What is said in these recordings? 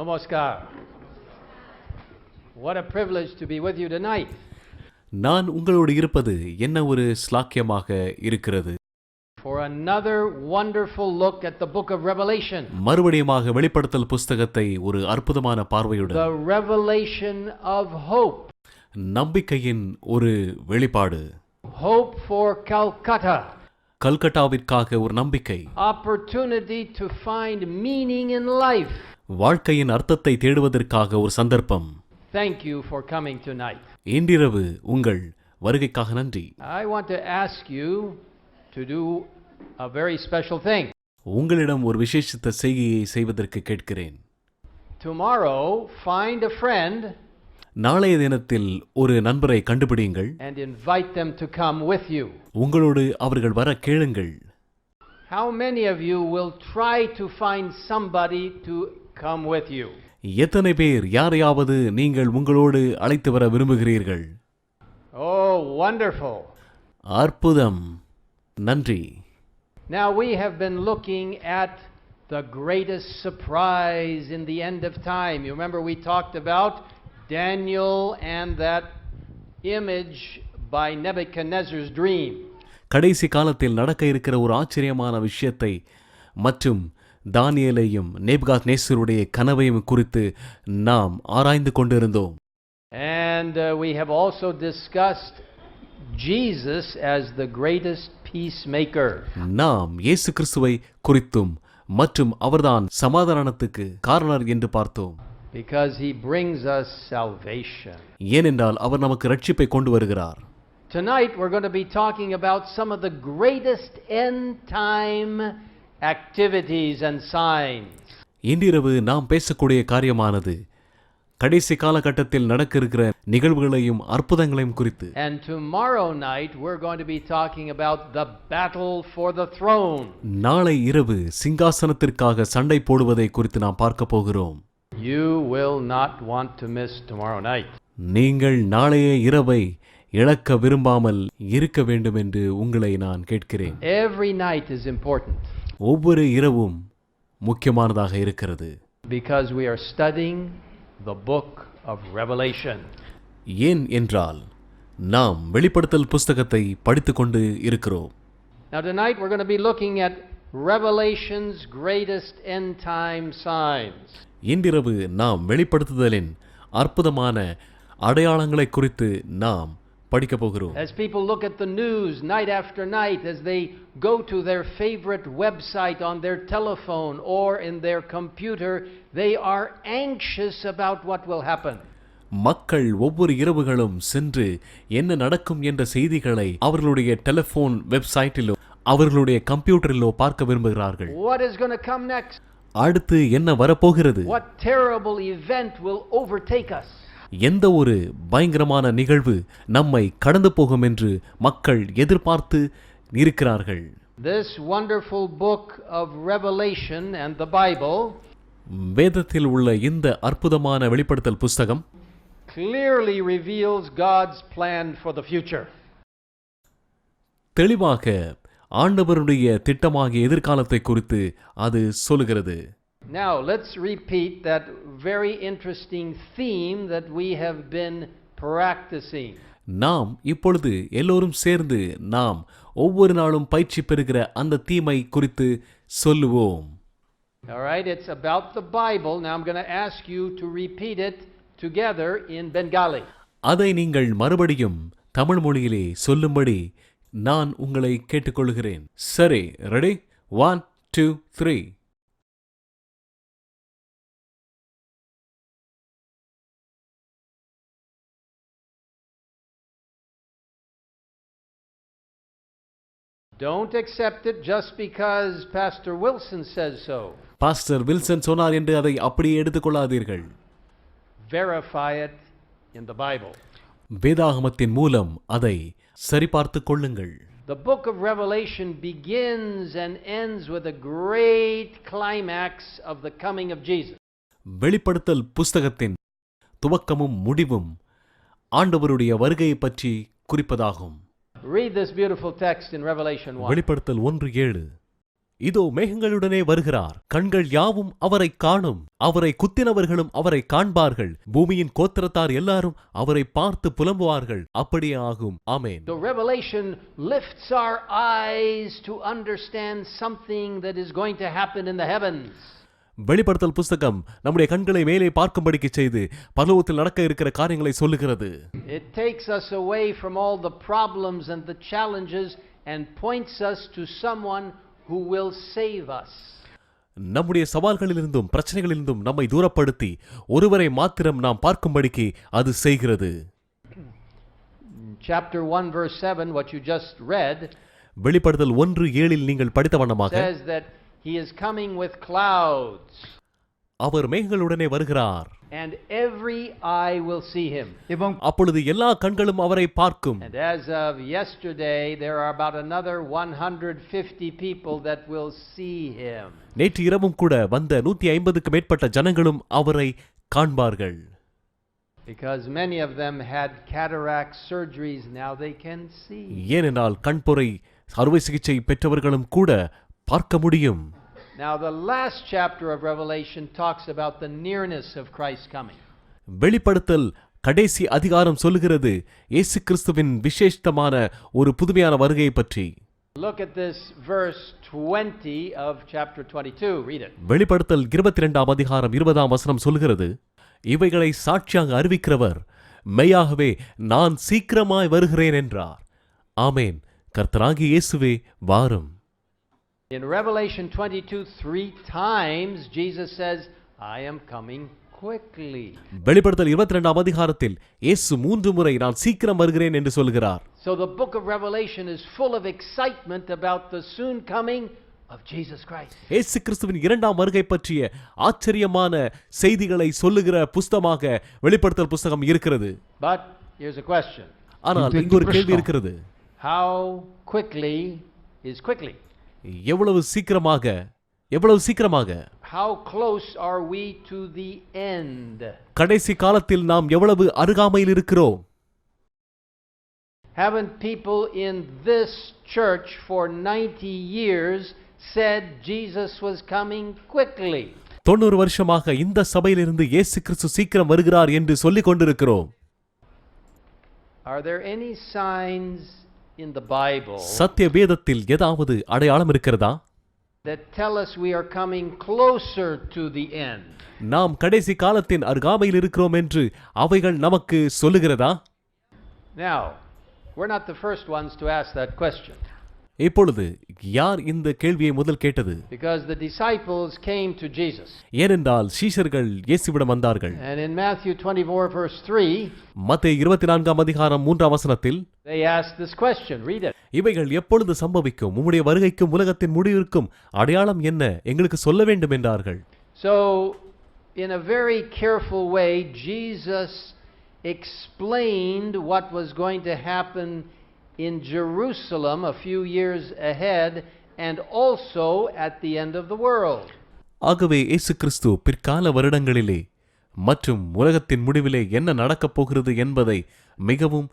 Namaskar. What a privilege to be with you tonight. நான் உங்களோடு இருப்பது என்ன ஒரு ஸ்லாக்கியமாக இருக்கிறது. For another wonderful look at the book of Revelation. மறுபடியுமாக வெளிப்படுத்தல் புஸ்தகத்தை ஒரு அற்புதமான பார்வையுடன். The revelation of hope. நம்பிக்கையின் ஒரு வெளிப்பாடு. Hope for Calcutta. கல்கட்டாவிற்காக ஒரு நம்பிக்கை. Opportunity to find meaning in life. வாழ்க்கையின் அர்த்தத்தை தேடுவதற்காக ஒரு சந்தர்ப்பம். Thank you for coming tonight. இன்றிரவு உங்கள் வருகைக்காக நன்றி. I want to ask you to do a very special thing. உங்களிடம் ஒரு விசேஷித்த செய்கையை செய்வதற்கு கேட்கிறேன். Tomorrow, find a friend நாளைய தினத்தில் ஒரு நண்பரை கண்டுபிடியுங்கள். and invite them to come with you. உங்களோடு அவர்கள் வர கேளுங்கள். How many of you will try to find somebody to come with you? எத்தனை பேர் யாரையாவது நீங்கள் உங்களோடு அழைத்து வர விரும்புகிறீர்கள்? Oh, wonderful. அற்புதம். நன்றி. Now we have been looking at the greatest surprise in the end of time. You remember we talked about Daniel and that image by Nebuchadnezzar's dream. கடைசி காலத்தில் நடக்க இருக்கிற ஒரு ஆச்சரியமான விஷயத்தை மற்றும் தானியேலையும் நேபுகாத்நேசருடைய கனவையும் குறித்து நாம் ஆராய்ந்து கொண்டிருந்தோம். And we have also discussed Jesus as the greatest peacemaker. நாம் இயேசு கிறிஸ்துவை குறித்தும் மற்றும் அவர்தான் சமாதானத்துக்கு காரணர் என்று பார்த்தோம். Because he brings us salvation. ஏனென்றால் அவர் நமக்கு ரட்சிப்பை கொண்டு வருகிறார். Tonight we're going to be talking about some of the greatest end time activities and signs. இன்றிரவு நாம் பேசக்கூடிய காரியமானது கடைசி காலகட்டத்தில் நடக்க இருக்கிற நிகழ்வுகளையும் அற்புதங்களையும் குறித்து. And tomorrow night we're going to be talking about the battle for the throne. நாளை இரவு சிங்காசனத்திற்காக சண்டை போடுவதை குறித்து நாம் பார்க்க போகிறோம். You will not want to miss tomorrow night. நீங்கள் நாளைய இரவை இழக்க விரும்பாமல் இருக்க வேண்டும் என்று உங்களை நான் கேட்கிறேன். Every night is important. ஒவ்வொரு இரவும் முக்கியமானதாக இருக்கிறது. Because we are studying the book of Revelation. ஏன் என்றால் நாம் வெளிப்படுத்தல் புஸ்தகத்தை படித்துக்கொண்டு இருக்கிறோம். Now tonight we're going to be looking at Revelation's greatest end time signs. இன்றிரவு நாம் வெளிப்படுத்துதலின் அற்புதமான அடையாளங்களை குறித்து நாம் படிக்க போகிறோம். As people look at the news night after night, as they go to their favorite website on their telephone or in their computer, they are anxious about what will happen. மக்கள் ஒவ்வொரு இரவுகளும் சென்று என்ன நடக்கும் என்ற செய்திகளை அவர்களுடைய டெலிபோன் வெப்சைட்டிலோ அவர்களுடைய கம்ப்யூட்டரிலோ பார்க்க விரும்புகிறார்கள். What is going to come next? அடுத்து என்ன வரப்போகிறது? What terrible event will overtake us? எந்த ஒரு பயங்கரமான நிகழ்வு நம்மை கடந்து போகும் என்று மக்கள் எதிர்பார்த்து இருக்கிறார்கள். This wonderful book of Revelation and the Bible வேதத்தில் உள்ள இந்த அற்புதமான வெளிப்படுத்தல் புஸ்தகம் clearly reveals God's plan for the future. தெளிவாக ஆண்டவருடைய திட்டமாகிய எதிர்காலத்தை குறித்து அது சொல்லுகிறது. Now let's repeat that very interesting theme that we have been practicing. நாம் இப்பொழுது எல்லோரும் சேர்ந்து நாம் ஒவ்வொரு நாளும் பயிற்சி பெறுகிற அந்த தீமை குறித்து சொல்லுவோம். All right, it's about the Bible. Now I'm going to ask you to repeat it together in Bengali. அதை நீங்கள் மறுபடியும் தமிழ் மொழியிலே சொல்லும்படி நான் உங்களை கேட்டுக்கொள்கிறேன். சரி, ready? 1 2 3. Don't accept it just because Pastor Wilson says so. Pastor Wilson சொன்னார் என்று அதை அப்படியே எடுத்துக்கொள்ளாதீர்கள். Verify it in the Bible. வேதாகமத்தின் மூலம் அதை சரிபார்த்துக் கொள்ளுங்கள். The book of Revelation begins and ends with a great climax of the coming of Jesus. வெளிப்படுத்தல் புஸ்தகத்தின் துவக்கமும் முடிவும் ஆண்டவருடைய வருகையை பற்றி குறிப்பதாகும். Read this beautiful text in Revelation 1. வெளிப்படுத்தல் 1:7. இதோ மேகங்களுடனே வருகிறார், கண்கள் யாவும் அவரை காணும், அவரை குத்தினவர்களும் அவரை காண்பார்கள், பூமியின் கோத்திரத்தார் எல்லாரும் அவரை பார்த்து புலம்புவார்கள். அப்படியே ஆகும். ஆமென். So Revelation lifts our eyes to understand something that is going to happen in the heavens. வெளிப்படுத்தல் புஸ்தகம் நம்முடைய கண்களை மேலே பார்க்கும்படிக்கு செய்து பரலோகத்தில் நடக்க இருக்கிற காரியங்களை சொல்லுகிறது. It takes us away from all the problems and the challenges and points us to someone who will save us. நம்முடைய சவால்களிலிருந்தும் பிரச்சனைகளிலிருந்தும் நம்மை தூரப்படுத்தி ஒருவரை மாத்திரம் நாம் பார்க்கும்படிக்கு அது செய்கிறது. Chapter 1 verse 7, what you just read, வெளிப்படுத்தல் 1:7 நீங்கள் படித்த வண்ணமாக says that he is coming with clouds. அவர் மேகங்களுடனே வருகிறார். And every eye will see him. அப்பொழுது எல்லா கண்களும் அவரை பார்க்கும். And as of yesterday, there are about another 150 people that will see him. நேற்று இரவும் கூட வந்த 150க்கு மேற்பட்ட ஜனங்களும் அவரை காண்பார்கள். Because many of them had cataract surgeries, now they can see. ஏனென்றால் கண்பொறை அறுவை சிகிச்சை பெற்றவர்களும் கூட பார்க்க முடியும். Now the last chapter of Revelation talks about the nearness of Christ coming. வெளிப்படுத்தல் கடைசி அதிகாரம் சொல்லுகிறது இயேசு கிறிஸ்துவின் விசேஷமான ஒரு புதுமையான வருகையை பற்றி. Look at this verse 20 of chapter 22. Read it. வெளிப்படுத்தல் 22ஆம் அதிகாரம் 20ஆம் வசனம் சொல்லுகிறது, இவைகளை சாட்சியாக அறிவிக்கிறவர் மெய்யாகவே நான் சீக்கிரமாய் வருகிறேன் என்றார். ஆமென். கர்த்தராகிய இயேசுவே வாரும். In Revelation 22, 3 times Jesus says, I am coming quickly. வெளிப்படுத்தல் 22ஆம் அதிகாரத்தில் இயேசு 3 முறை நான் சீக்கிரம் வருகிறேன் என்று சொல்கிறார். So the book of Revelation is full of excitement about the soon coming of Jesus Christ. இயேசு கிறிஸ்துவின் இரண்டாம் வருகை பற்றிய ஆச்சரியமான செய்திகளை சொல்லுகிற புஸ்தகமாக வெளிப்படுத்தல் புஸ்தகம் இருக்கிறது. But here's a question. ஆனால் இங்கு ஒரு கேள்வி இருக்கிறது. How quickly is quickly? எவ்வளவு சீக்கிரமாக? How close are we to the end? கடைசி காலத்தில் நாம் எவ்வளவு அருகாமையில் இருக்கிறோம்? Haven't people in this church for 90 years said Jesus was coming quickly? 90 வருஷமாக இந்த சபையிலிருந்து இயேசு கிறிஸ்து சீக்கிரம் வருகிறார் என்று சொல்லிக் கொண்டிருக்கிறோம். Are there any signs in the Bible சத்திய வேதத்தில் ஏதாவது அடையாளம் இருக்கிறதா? that tell us we are coming closer to the end? நாம் கடைசி காலத்தின் அருகாமையில் இருக்கிறோம் என்று அவைகள் நமக்கு சொல்லுகிறதா? Now, we're not the first ones to ask that question. இப்பொழுது யார் இந்த கேள்வியை முதல் கேட்டது? Because the disciples came to Jesus. ஏனென்றால் சீஷர்கள் இயேசுவிடம் வந்தார்கள். And in Matthew 24 verse 3, மத்தேயு 24ஆம் அதிகாரம் 3ஆம் வசனத்தில் they asked this question. Read it. இவைகள் எப்பொழுது சம்பவிக்கும்? உம்முடைய வருகைக்கும் உலகத்தின் முடிவிற்கும் அடையாளம் என்ன? எங்களுக்கு சொல்ல வேண்டும் என்றார்கள். So, in a very careful way, Jesus explained what was going to happen in Jerusalem a few years ahead and also at the end of the world. ஆகவே இயேசு கிறிஸ்து பிற்கால வருடங்களிலே மற்றும் உலகத்தின் முடிவிலே என்ன நடக்கப் போகிறது என்பதை மிகவும்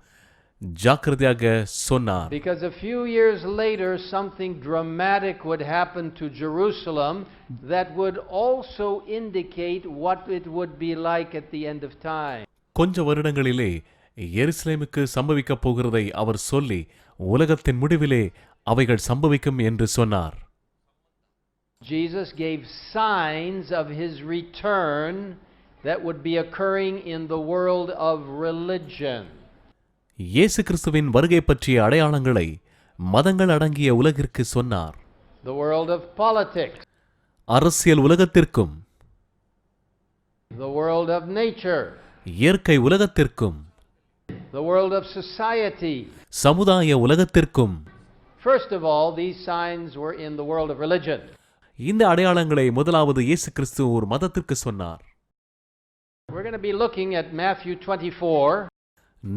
ஜாக்கிரதையாக சொன்னார். Because a few years later something dramatic would happen to Jerusalem that would also indicate what it would be like at the end of time. கொஞ்ச வருடங்களிலே எருசலேமுக்கு சம்பவிக்கப் போகிறதை அவர் சொல்லி உலகத்தின் முடிவிலே அவைகள் சம்பவிக்கும் என்று சொன்னார். Jesus gave signs of his return that would be occurring in the world of religion. இயேசு கிறிஸ்துவின் வருகை பற்றிய அடையாளங்களை மதங்கள் அடங்கிய உலகிற்கு சொன்னார். The world of politics. அரசியல் உலகத்திற்கும், The world of nature. இயற்கை உலகத்திற்கும், The world of society. சமுதாய உலகத்திற்கும். First of all, these signs were in the world of religion. இந்த அடையாளங்களை முதலாவது இயேசு கிறிஸ்து ஒரு மதத்திற்கு சொன்னார். We're going to be looking at Matthew 24.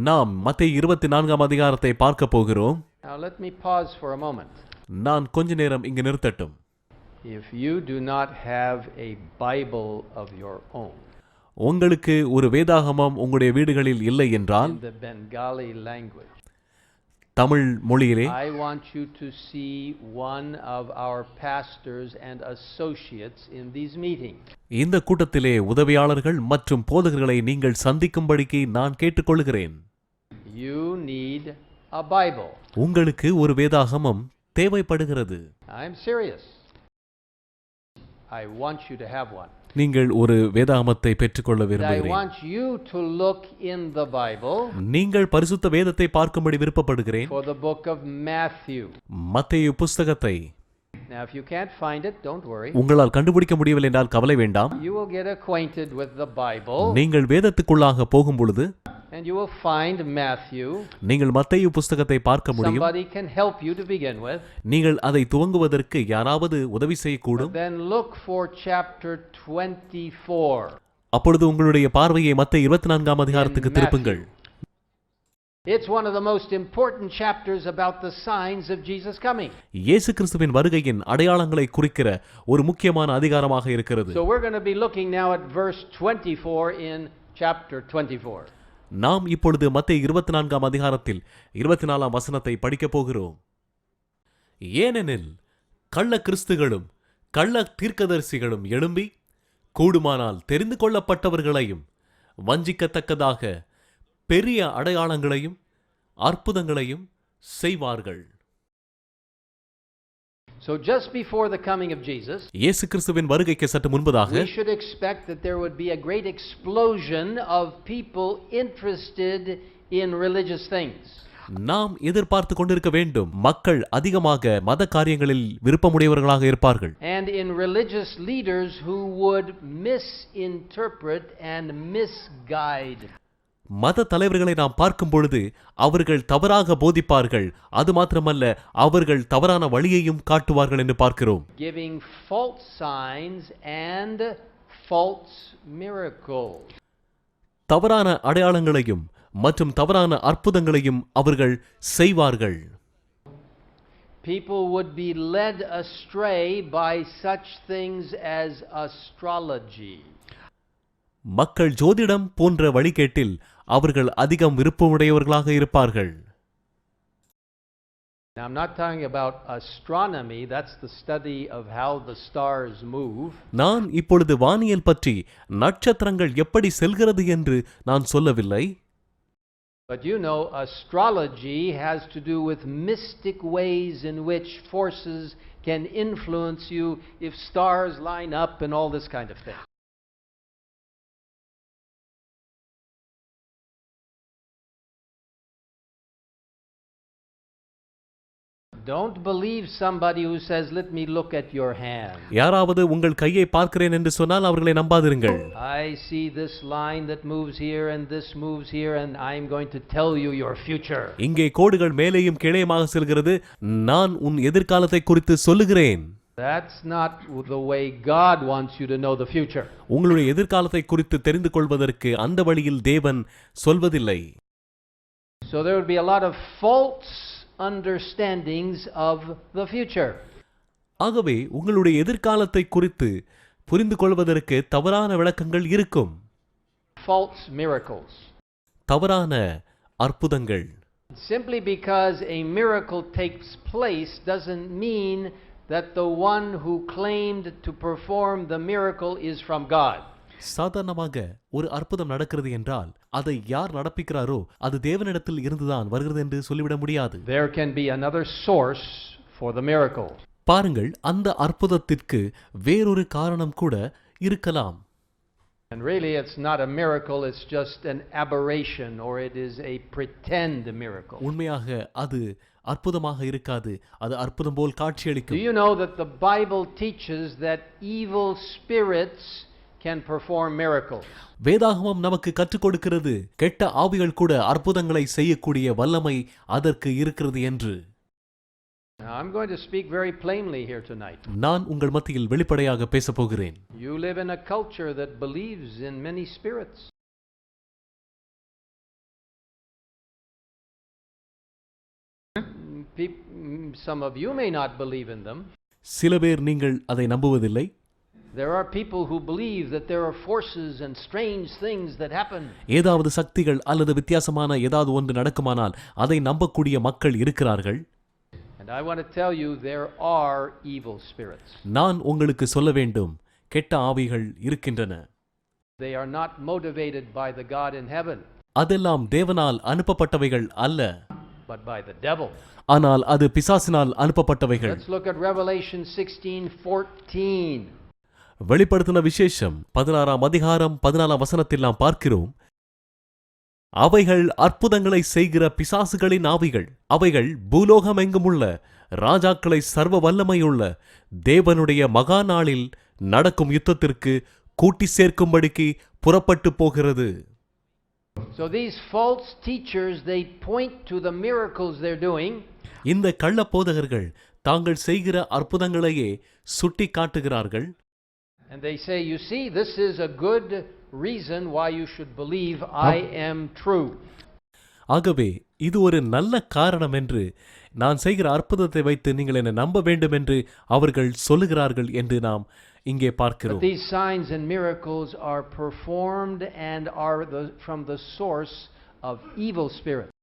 நாம் மத்தேயு 24ஆம் அதிகாரத்தை பார்க்க போகிறோம். Now let me pause for a moment. நான் கொஞ்ச நேரம் இங்கு நிறுத்தட்டும். If you do not have a Bible of your own, உங்களுக்கு ஒரு வேதாகமம் உங்களுடைய வீடுகளில் இல்லை என்றால் in the Bengali language, Tamil மொழியிலே I want you to see one of our pastors and associates in these meetings. இந்த கூட்டத்திலே உதவியாளர்கள் மற்றும் போதகர்களை நீங்கள் சந்திக்கும்படிக்கு நான் கேட்டுக்கொள்கிறேன். You need a Bible. உங்களுக்கு ஒரு வேதாகமம் தேவைப்படுகிறது. I'm serious. I want you to have one. நீங்கள் ஒரு வேதாகமத்தை பெற்றுக்கொள்ள And I விரும்புகிறேன். want you to look in the Bible நீங்கள் பரிசுத்த வேதத்தை பார்க்கும்படி விருப்பப்படுகிறேன். for the book of Matthew. மத்தேயு புஸ்தகத்தை Now, if you can't find it, don't worry. உங்களால் கண்டுபிடிக்க முடியவில்லை என்றால் கவலை வேண்டாம். You will get acquainted with the Bible, நீங்கள் வேதத்துக்குள்ளாக போகும் பொழுது and you will find Matthew. நீங்கள் மத்தேயு புஸ்தகத்தை பார்க்க முடியும். Somebody can help you to begin with. நீங்கள் அதை துவங்குவதற்கு யாராவது உதவி செய்யக்கூடும். Then look for chapter 24. அப்பொழுது உங்களுடைய பார்வையை மத்தேயு 24ஆம் அதிகாரத்துக்கு திருப்புங்கள். It's one of the most important chapters about the signs of Jesus coming. இயேசு கிறிஸ்துவின் வருகையின் அடையாளங்களை குறிக்கிற ஒரு முக்கியமான அதிகாரமாக இருக்கிறது. So we're going to be looking now at verse 24 in chapter 24. நாம் இப்பொழுது மத்தேயு 24ஆம் அதிகாரத்தில் 24ஆம் வசனத்தை படிக்கப் போகிறோம். ஏனெனில் கள்ள கிறிஸ்துகளும் கள்ள தீர்க்கதரிசிகளும் எழும்பி கூடுமானால் தெரிந்து கொள்ளப்பட்டவர்களையும் வஞ்சிக்கத்தக்கதாக பெரிய அடையாளங்களையும் அற்புதங்களையும் செய்வார்கள். So just before the coming of Jesus, இயேசு கிறிஸ்துவின் வருகைக்கு சற்று முன்பதாக we should expect that there would be a great explosion of people interested in religious things. நாம் எதிர்பார்த்து கொண்டிருக்க வேண்டும், மக்கள் அதிகமாக மத காரியங்களில் விருப்பமுடையவர்களாக இருப்பார்கள். And in religious leaders who would misinterpret and misguide. மத தலைவர்களை நாம் பார்க்கும் பொழுது அவர்கள் தவறாக போதிப்பார்கள். அது மாத்திரமல்ல, அவர்கள் தவறான வழியையும் காட்டுவார்கள் என்று பார்க்கிறோம். Giving false signs and false miracles. தவறான அடையாளங்களையும் மற்றும் தவறான அற்புதங்களையும் அவர்கள் செய்வார்கள். People would be led astray by such things as astrology. மக்கள் ஜோதிடம் போன்ற வழிகேட்டில் அவர்கள் அதிகம் விருப்பமுடையவர்களாக இருப்பார்கள். Now, I'm not talking about astronomy, that's the study of how the stars move. நான் இப்பொழுது வானியல் பற்றி, நட்சத்திரங்கள் எப்படி செல்கிறது என்று நான் சொல்லவில்லை. But you know, astrology has to do with mystic ways in which forces can influence you if stars line up and all this kind of thing. Don't believe somebody who says, "Let me look at your hand." யாராவது உங்கள் கையை பார்க்கிறேன் என்று சொன்னால் அவர்களை நம்பாதிருங்கள். I see this line that moves here and this moves here and I'm going to tell you your future. இங்கே கோடுகள் மேலேயும் கீழேயுமாக செல்கிறது, நான் உன் எதிர்காலத்தை குறித்து சொல்லுகிறேன். That's not the way God wants you to know the future. உங்களுடைய எதிர்காலத்தை குறித்து தெரிந்து கொள்வதற்கு அந்த வழியில் தேவன் சொல்வதில்லை. So there would be a lot of false understandings of the future. ஆகவே உங்களுடைய எதிர்காலத்தை குறித்து புரிந்து கொள்வதற்கு தவறான விளக்கங்கள் இருக்கும். False miracles. தவறான அற்புதங்கள். Simply because a miracle takes place doesn't mean that the one who claimed to perform the miracle is from God. சாதாரணமாக ஒரு அற்புதம் நடக்கிறது என்றால் அதை யார் நடப்பிக்கிறாரோ அது தேவனிடத்தில் இருந்துதான் வருகிறது என்று சொல்லிவிட முடியாது. There can be another source for the miracle. பாருங்கள், அந்த அற்புதத்திற்கு வேறொரு காரணம் கூட இருக்கலாம். And really it's not a miracle, it's just an aberration or it is a pretend miracle. உண்மையாக அது அற்புதமாக இருக்காது, அது அற்புதம் போல் Do காட்சியளிக்கும். you know that the Bible teaches that evil spirits can perform miracles? வேதாகமம் நமக்கு கற்றுக் கொடுக்கிறது, கெட்ட ஆவிகள் கூட அற்புதங்களை செய்யக்கூடிய வல்லமை அதற்கு இருக்கிறது என்று. Now, I'm going to speak very plainly here tonight. நான் உங்கள் மத்தியில் வெளிப்படையாக பேசப் போகிறேன். You live in a culture that believes in many spirits. Some of you may not believe in them. சில பேர் நீங்கள் அதை நம்புவதில்லை. There are people who believe that there are forces and strange things that happen. ஏதாவது சக்திகள் அல்லது வித்தியாசமான ஏதாவது ஒன்று நடக்குமானால் அதை நம்பக்கூடிய மக்கள் இருக்கிறார்கள். And I want to tell you there are evil spirits. நான் உங்களுக்கு சொல்ல வேண்டும், கெட்ட ஆவிகள் இருக்கின்றன. They are not motivated by the God in heaven, அதெல்லாம் தேவனால் அனுப்பப்பட்டவைகள் அல்ல, but by the devil. ஆனால் அது பிசாசினால் அனுப்பப்பட்டவைகள். Let's look at Revelation 16:14. வெளிப்படுத்தின விசேஷம் 16ஆம் அதிகாரம் 14ஆம் வசனத்தில் நாம் பார்க்கிறோம், அவைகள் அற்புதங்களை செய்கிற பிசாசுகளின் ஆவிகள், அவைகள் பூலோகமெங்குமுள்ள ராஜாக்களை சர்வ வல்லமையுள்ள தேவனுடைய மகா நாளில் நடக்கும் யுத்தத்திற்கு கூட்டி சேர்க்கும்படிக்கு புறப்பட்டு போகிறது. So these false teachers, they point to the miracles they're doing. இந்த கள்ள போதகர்கள் தாங்கள் செய்கிற அற்புதங்களையே சுட்டி காட்டுகிறார்கள். And they say, you see, this is a good reason why you should believe I am true. ஆகவே இது ஒரு நல்ல காரணம் என்று, நான் செய்கிற அற்புதத்தை வைத்து நீங்கள் என்னை நம்ப வேண்டும் என்று அவர்கள் சொல்லுகிறார்கள் என்று நாம் இங்கே பார்க்கிறோம். But these signs and miracles are performed and are from the source of evil spirits.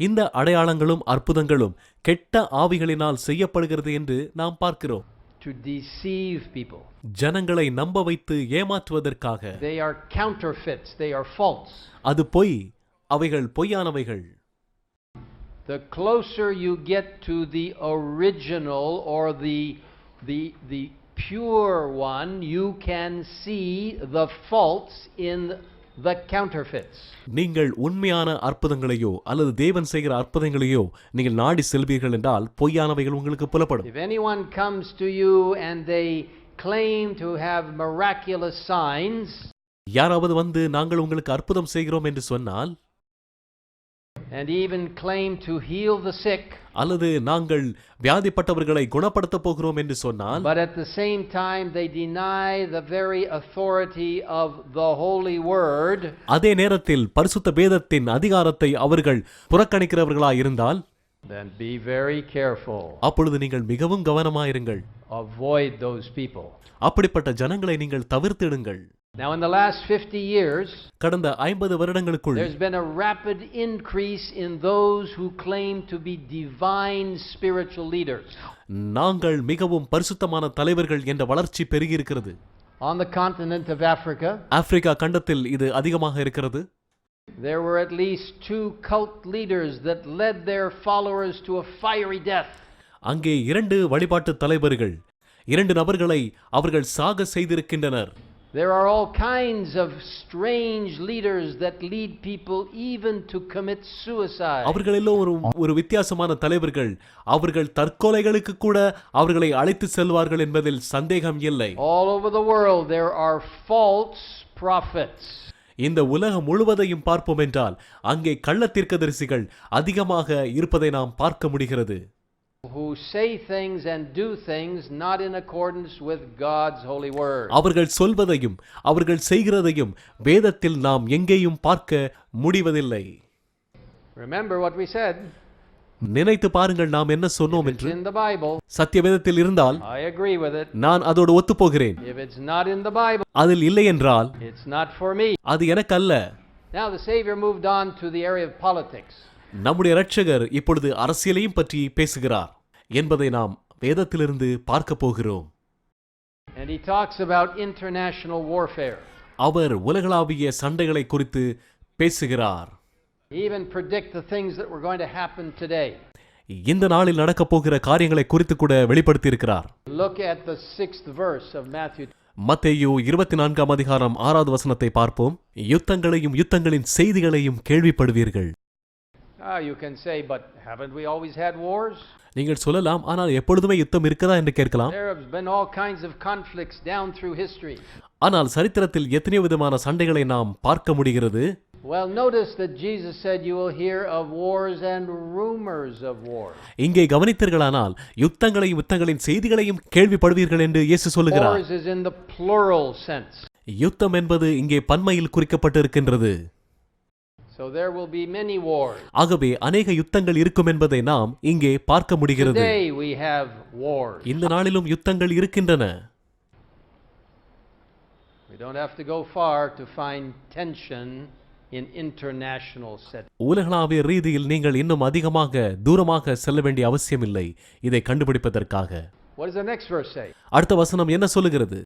இந்த அடையாளங்களும் அற்புதங்களும் கெட்ட ஆவிகளினால் செய்யப்படுகிறது என்று நாம் பார்க்கிறோம். To deceive people. ஜனங்களை நம்ப வைத்து ஏமாற்றுவதற்காக. They are counterfeits, they are false. அது பொய், அவைகள் பொய்யானவைகள். The closer you get to the original or the pure one, you can see the faults in the counterfeits. நீங்கள் உண்மையான அற்புதங்களையோ அல்லது தேவன் செய்கிற அற்புதங்களையோ நீங்கள் நாடி செல்வீர்கள் என்றால் பொய்யானவைகள் உங்களுக்கு புலப்படும். If anyone comes to you and they claim to have miraculous signs, யாராவது வந்து நாங்கள் உங்களுக்கு அற்புதம் செய்கிறோம் என்று சொன்னால், and even claim to heal the sick, அல்லது நாங்கள் வியாதிப்பட்டவர்களை குணப்படுத்த போகிறோம் என்று சொன்னால், but at the same time they deny the very authority of the holy word, அதே நேரத்தில் பரிசுத்த வேதத்தின் அதிகாரத்தை அவர்கள் புறக்கணிக்கிறவர்களாய் இருந்தால், then be very careful. அப்பொழுது நீங்கள் மிகவும் கவனமாயிருங்கள். Avoid those people. அப்படிப்பட்ட ஜனங்களை நீங்கள் தவிர்த்திடுங்கள். Now in the last 50 years, கடந்த 50 வருடங்களுக்குள் there's been a rapid increase in those who claim to be divine spiritual leaders. நாங்கள் மிகவும் பரிசுத்தமான தலைவர்கள் என்ற வளர்ச்சி பெருகியிருக்கிறது. On the continent of Africa, Africa கண்டத்தில் இது அதிகமாக இருக்கிறது. there were at least 2 cult leaders that led their followers to a fiery death. அங்கே 2 வழிபாட்டு தலைவர்கள் 2 நபர்களை அவர்கள் சாக செய்திருக்கின்றனர். There are all kinds of strange leaders that lead people even to commit suicide. அவர்கள் எல்லோரும் ஒரு வித்தியாசமான தலைவர்கள், அவர்கள் தற்கொலைகளுக்கு கூட அவர்களை அழைத்து செல்வார்கள் என்பதில் சந்தேகம் இல்லை. All over the world there are false prophets. இந்த உலகம் முழுவதையும் பார்ப்போம் என்றால் அங்கே கள்ள தீர்க்கதரிசிகள் அதிகமாக இருப்பதை நாம் பார்க்க முடிகிறது. Who say things and do things not in accordance with God's holy word. அவர்கள் சொல்வதையும் அவர்கள் செய்கிறதையும் வேதத்தில் நாம் எங்கேயும் பார்க்க முடிவதில்லை. Remember what we said. நினைத்து பாருங்கள் நாம் என்ன சொன்னோம் என்று. In the Bible, சத்திய வேதத்தில் இருந்தால் I agree with it. நான் அதோடு ஒத்துப்போகிறேன். If it's not in the Bible, அதில் இல்லை என்றால் it's not for me. அது எனக்கு அல்ல. Now the Savior moved on to the area of politics. நம்முடைய இரட்சகர் இப்பொழுது அரசியலையும் பற்றி பேசுகிறார் என்பதை நாம் வேதத்திலிருந்து பார்க்க போகிறோம். And he talks about international warfare. அவர் உலகளாவிய சண்டைகளை குறித்து பேசுகிறார். He even predict the things that were going to happen today. இந்த நாளில் நடக்கப் போகிற காரியங்களை குறித்து கூட வெளிப்படுத்தி இருக்கிறார். Look at the 6th verse of Matthew. மத்தேயு 24ஆம் அதிகாரம் 6வது வசனத்தை பார்ப்போம். யுத்தங்களையும் யுத்தங்களின் செய்திகளையும் கேள்விப்படுவீர்கள். You can say, but haven't we always had wars? நீங்கள் சொல்லலாம், ஆனால் எப்பொழுதுமே யுத்தம் இருக்கதா என்று கேட்கலாம். There have been all kinds of conflicts down through history. ஆனால் சரித்திரத்தில் எத்தனையோ விதமான சண்டைகளை நாம் பார்க்க முடிகிறது. Well, notice that Jesus said you will hear of wars and rumors of wars. இங்கே கவனித்தீர்களானால் யுத்தங்களையும் யுத்தங்களின் செய்திகளையும் கேள்விப்படுவீர்கள் என்று இயேசு சொல்லுகிறார். Wars is in the plural sense. யுத்தம் என்பது இங்கே பன்மையில் குறிக்கப்பட்டிருக்கின்றது. So there will be many wars. ஆகவே அநேக யுத்தங்கள் இருக்கும் என்பதை நாம் இங்கே பார்க்க முடிகிறது. Today we have wars. இந்த நாளிலும் யுத்தங்கள் இருக்கின்றன. We don't have to go far to find tension in international settings. உலகளாவிய ரீதியில் நீங்கள் இன்னும் அதிகமாக தூரமாக செல்ல வேண்டிய அவசியமில்லை இதை கண்டுபிடிப்பதற்காக. What does the next verse say? அடுத்த வசனம் என்ன சொல்லுகிறது?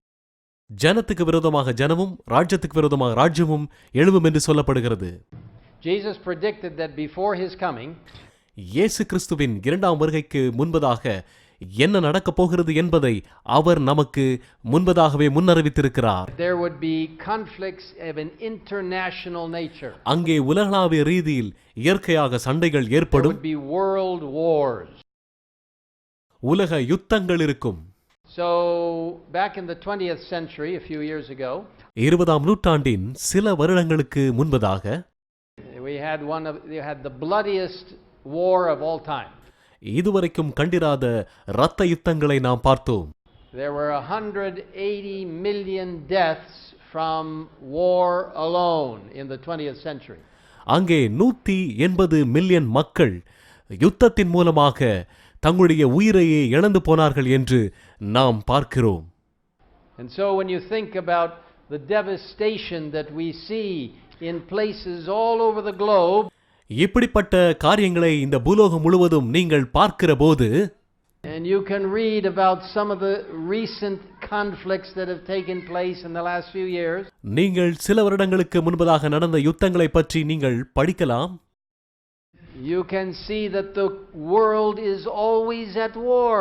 ஜனத்துக்கு விரோதமாக ஜனமும் ராஜ்யத்துக்கு விரோதமாக ராஜ்யமும் எழும்பும் என்று சொல்லப்படுகிறது. Jesus predicted that before his coming, இயேசு கிறிஸ்துவின் இரண்டாம் வருகைக்கு முன்பதாக என்ன நடக்கப் போகிறது என்பதை அவர் நமக்கு முன்பதாகவே முன்னறிவித்திருக்கிறார். there would be conflicts of an international nature. அங்கே உலகளாவிய ரீதியில் இயற்கையாக சண்டைகள் There ஏற்படும். would be world wars. உலக யுத்தங்கள் இருக்கும். So back in the 20th century, a few years ago, 20ஆம் நூற்றாண்டின் சில வருடங்களுக்கு முன்பதாக we had the bloodiest war of all time. இதுவரைக்கும் கண்டிராத இரத்த யுத்தங்களை நாம் பார்த்தோம். There were 180 million deaths from war alone in the 20th century. அங்கே 180 மில்லியன் மக்கள் யுத்தத்தின் மூலமாக தங்களுடைய உயிரையே இழந்து போனார்கள் என்று நாம் பார்க்கிறோம். And so when you think about the devastation that we see in places all over the globe, இப்படிப்பட்ட காரியங்களை இந்த பூலோகம் முழுவதும் நீங்கள் பார்க்கிற போது, and you can read about some of the recent conflicts that have taken place in the last few years, நீங்கள் சில வருடங்களுக்கு முன்பதாக நடந்த யுத்தங்களை பற்றி நீங்கள் படிக்கலாம். you can see that the world is always at war.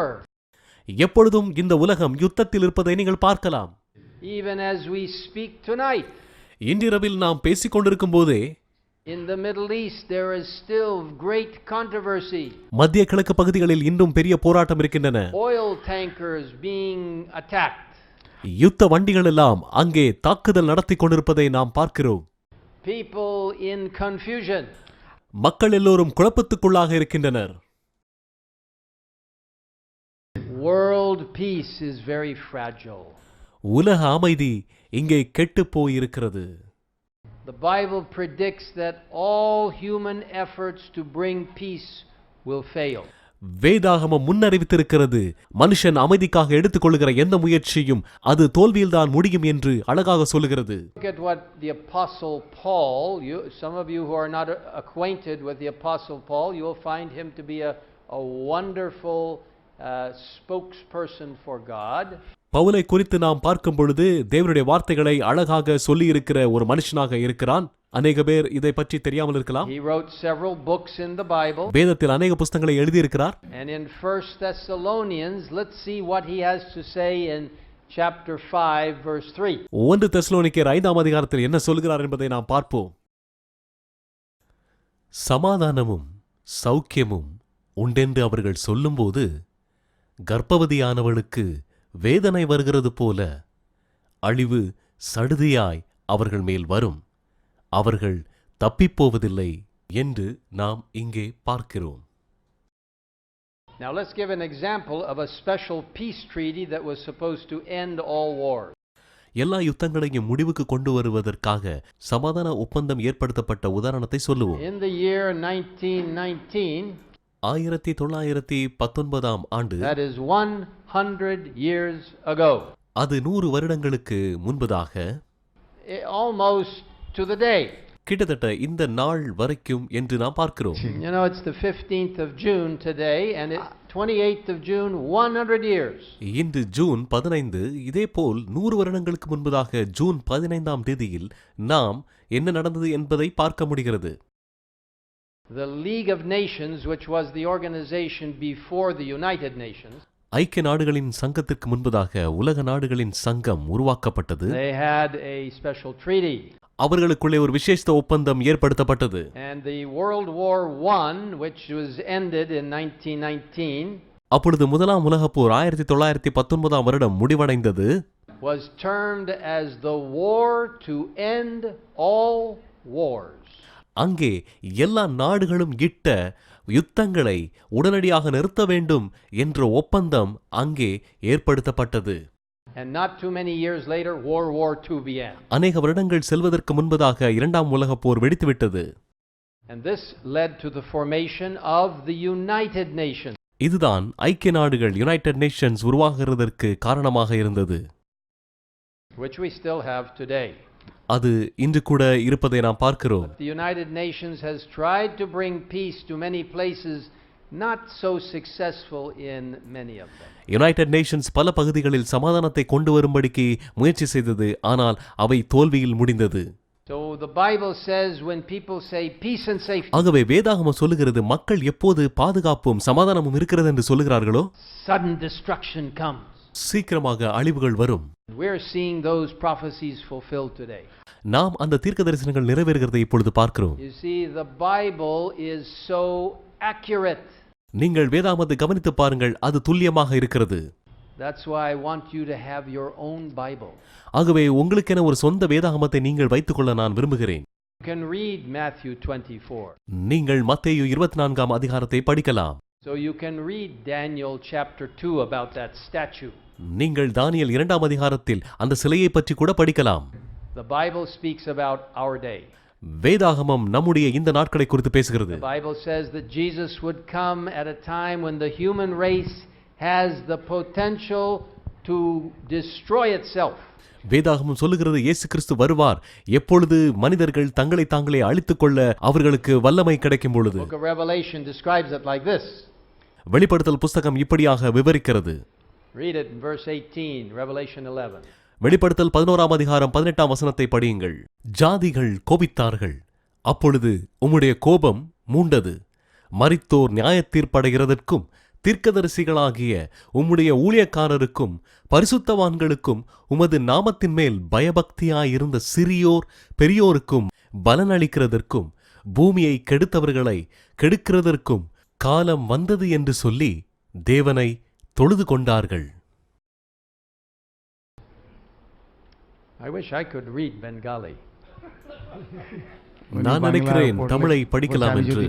எப்பொழுதும் இந்த உலகம் யுத்தத்தில் இருப்பதை நீங்கள் பார்க்கலாம். Even as we speak tonight, இன்றிரவில் நாம் பேசிக் கொண்டிருக்கும் போதே in the Middle East there is still great controversy. மத்திய கிழக்கு பகுதிகளில் இன்னும் பெரிய போராட்டம் இருக்கின்றன. Oil tankers being attacked. யுத்த வண்டிகள் எல்லாம் அங்கே தாக்குதல் நடத்தி கொண்டிருப்பதை நாம் பார்க்கிறோம். People in confusion. மக்கள் எல்லோரும் குழப்பத்துக்குள்ளாக இருக்கின்றனர். World peace is very fragile. உலக அமைதி இங்கே கெட்டுப் போயிருக்கிறது. The Bible predicts that all human efforts to bring peace will fail. வேதாகமம் முன்னறிவித்திருக்கிறது, மனுஷன் அமைதிக்காக எடுத்துக்கொள்கிற எந்த முயற்சியும் அது தோல்வியில்தான் முடியும் என்று அழகாக சொல்லுகிறது. Look at what the Apostle Paul, some of you who are not acquainted with the Apostle Paul, you will find him to be a wonderful spokesperson for God. பவுலை குறித்து நாம் பார்க்கும் பொழுது தேவனுடைய வார்த்தைகளை அழகாக சொல்லி இருக்கிற ஒரு மனுஷனாக இருக்கிறான். அநேக பேர் இதை பற்றி தெரியாமல் இருக்கலாம். He wrote several books in the Bible. வேதத்தில் அநேக புத்தகங்களை எழுதியிருக்கிறார். And in 1 Thessalonians, let's see what he has to say in chapter 5 verse 3. 1 தெசலோனிக்கேயர் 5ஆம் அதிகாரத்தில் என்ன சொல்கிறார் என்பதை நாம் பார்ப்போம். சமாதானமும் சௌக்கியமும் உண்டென்று அவர்கள் சொல்லும்போது கர்ப்பவதியானவளுக்கு வேதனை வருகிறது போல அழிவு சடுதியாய் அவர்கள் மேல் வரும், அவர்கள் தப்பிப்போவதில்லை என்று நாம் இங்கே பார்க்கிறோம். Now let's give an example of a special peace treaty that was supposed to end all wars. எல்லா யுத்தங்களையும் முடிவுக்கு கொண்டு வருவதற்காக சமாதான ஒப்பந்தம் ஏற்படுத்தப்பட்ட உதாரணத்தை சொல்லுவோம். In the year 1919, 1919ஆம் ஆண்டு, that is 100 years ago, அது 100 வருடங்களுக்கு முன்பதாக, almost to the day, கிட்டத்தட்ட இந்த நாள் வரைக்கும் என்று நாம் பார்க்கிறோம். You know, it's the 15th of June today, and 28th of June, 100 years. இன்று ஜூன் 15. இதேபோல் 100 வருடங்களுக்கு முன்பதாக ஜூன் 15ஆம் தேதியில் நாம் என்ன நடந்தது என்பதை பார்க்க முடிகிறது. The League of Nations, which was the organization before the United Nations, ஐக்கிய நாடுகளின் சங்கத்திற்கு முன்பதாக உலக நாடுகளின் சங்கம் உருவாக்கப்பட்டது. they had a special treaty. அவர்களுக்குள்ளே ஒரு விசேஷ ஒப்பந்தம் ஏற்படுத்தப்பட்டது. And the World War I, which was ended in 1919, அப்பொழுது முதலாம் உலகப் போர் 1919ஆம் வருடம் முடிவடைந்தது. was termed as the war to end all wars. அங்கே எல்லா நாடுகளும் இட்ட யுத்தங்களை உடனடியாக நிறுத்த வேண்டும் என்ற ஒப்பந்தம் அங்கே ஏற்படுத்தப்பட்டது. And not too many years later, World War II began. அநேக வருடங்கள் செல்வதற்கு முன்பதாக இரண்டாம் உலகப் போர் வெடித்துவிட்டது. And this led to the formation of the United Nations. இதுதான் ஐக்கிய நாடுகள் யுனைடெட் நேஷன்ஸ் உருவாகிறதற்கு காரணமாக இருந்தது. which we still have today. அது இன்று கூட இருப்பதை நாம் பார்க்கிறோம். The United Nations has tried to bring peace to many places, not so successful in many of them. United Nations பல பகுதிகளில் சமாதானத்தை கொண்டு வரும்படிக்கு முயற்சி செய்தது, ஆனால் அவை தோல்வியில் முடிந்தது. So the Bible says when people say peace and safety, ஆகவே வேதாகமம் சொல்லுகிறது, மக்கள் எப்போது பாதுகாப்பும் சமாதானமும் இருக்கிறது என்று சொல்லுகிறார்களோ, sudden destruction comes. சீக்கிரமாக அழிவுகள் வரும். We're seeing those prophecies fulfilled today. நாம் அந்த தீர்க்கதரிசனங்கள் நிறைவேறுகிறதை இப்பொழுது பார்க்கிறோம். You see, the Bible is so accurate. நீங்கள் வேதாகமத்தை கவனித்து பாருங்கள், அது துல்லியமாக இருக்கிறது. That's why I want you to have your own Bible. ஆகவே உங்களுக்கென ஒரு சொந்த வேதாகமத்தை நீங்கள் வைத்துக்கொள்ள நான் விரும்புகிறேன். You can read Matthew 24. நீங்கள் மத்தேயு 24ஆம் அதிகாரத்தை படிக்கலாம். So you can read Daniel chapter 2 about that statue. நீங்கள் தானியேல் 2ஆம் அதிகாரத்தில் அந்த சிலையை பற்றி கூட படிக்கலாம். The Bible speaks about our day. வேதாகமம் நம்முடைய இந்த நாட்களை குறித்து பேசுகிறது. The Bible says that Jesus would come at a time when the human race has the potential to destroy itself. வேதாகமம் சொல்லுகிறது, இயேசு கிறிஸ்து வருவார் எப்பொழுது மனிதர்கள் தங்களை தாங்களே அழித்துக் கொள்ள அவர்களுக்கு வல்லமை கிடைக்கும் பொழுது. The book of Revelation describes it like this. வெளிப்படுத்தல் புஸ்தகம் இப்படியாக விவரிக்கிறது. Read it in verse 18, Revelation 11. வெளிப்படுத்தல் 11ஆம் அதிகாரம் 18ஆம் வசனத்தை படியுங்கள். ஜாதிகள் கோபித்தார்கள், அப்பொழுது உம்முடைய கோபம் மூண்டது. மரித்தோர் நியாயத்தீர்ப்படைகிறதற்கும் தீர்க்கதரிசிகளாகிய உம்முடைய ஊழியக்காரருக்கும் பரிசுத்தவான்களுக்கும் உமது நாமத்தின் மேல் பயபக்தியாயிருந்த சிறியோர் பெரியோருக்கும் பலனளிக்கிறதற்கும் பூமியை கெடுத்தவர்களை கெடுக்கிறதற்கும் காலம் வந்தது என்று சொல்லி தேவனை தொழுது கொண்டார்கள். I wish I could read Bengali. நான் நினைக்கிறேன் தமிழை படிக்கலாம் என்று.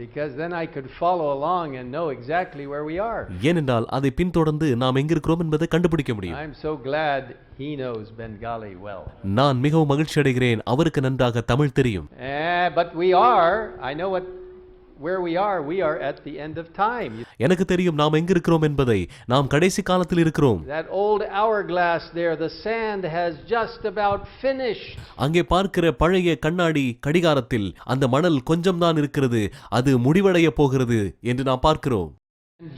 Because then I could follow along and know exactly where we are. ஏனென்றால் அதை பின்தொடர்ந்து நாம் எங்கிருக்கிறோம் என்பதை கண்டுபிடிக்க முடியும். I'm so glad he knows Bengali well. நான் மிகவும் மகிழ்ச்சி அடைகிறேன், அவருக்கு நன்றாக தமிழ் தெரியும். But I know where we are at the end of time. எனக்கு தெரியும் நாம் எங்கிருக்கிறோம் என்பதை. நாம் கடைசி காலத்தில் இருக்கிறோம். That old hourglass there, the sand has just about finished. அங்கே பார்க்கிற பழைய கண்ணாடி கடிகாரத்தில் அந்த மணல் கொஞ்சம் தான் இருக்கிறது, அது முடிவடைய போகிறது என்று நாம் பார்க்கிறோம்.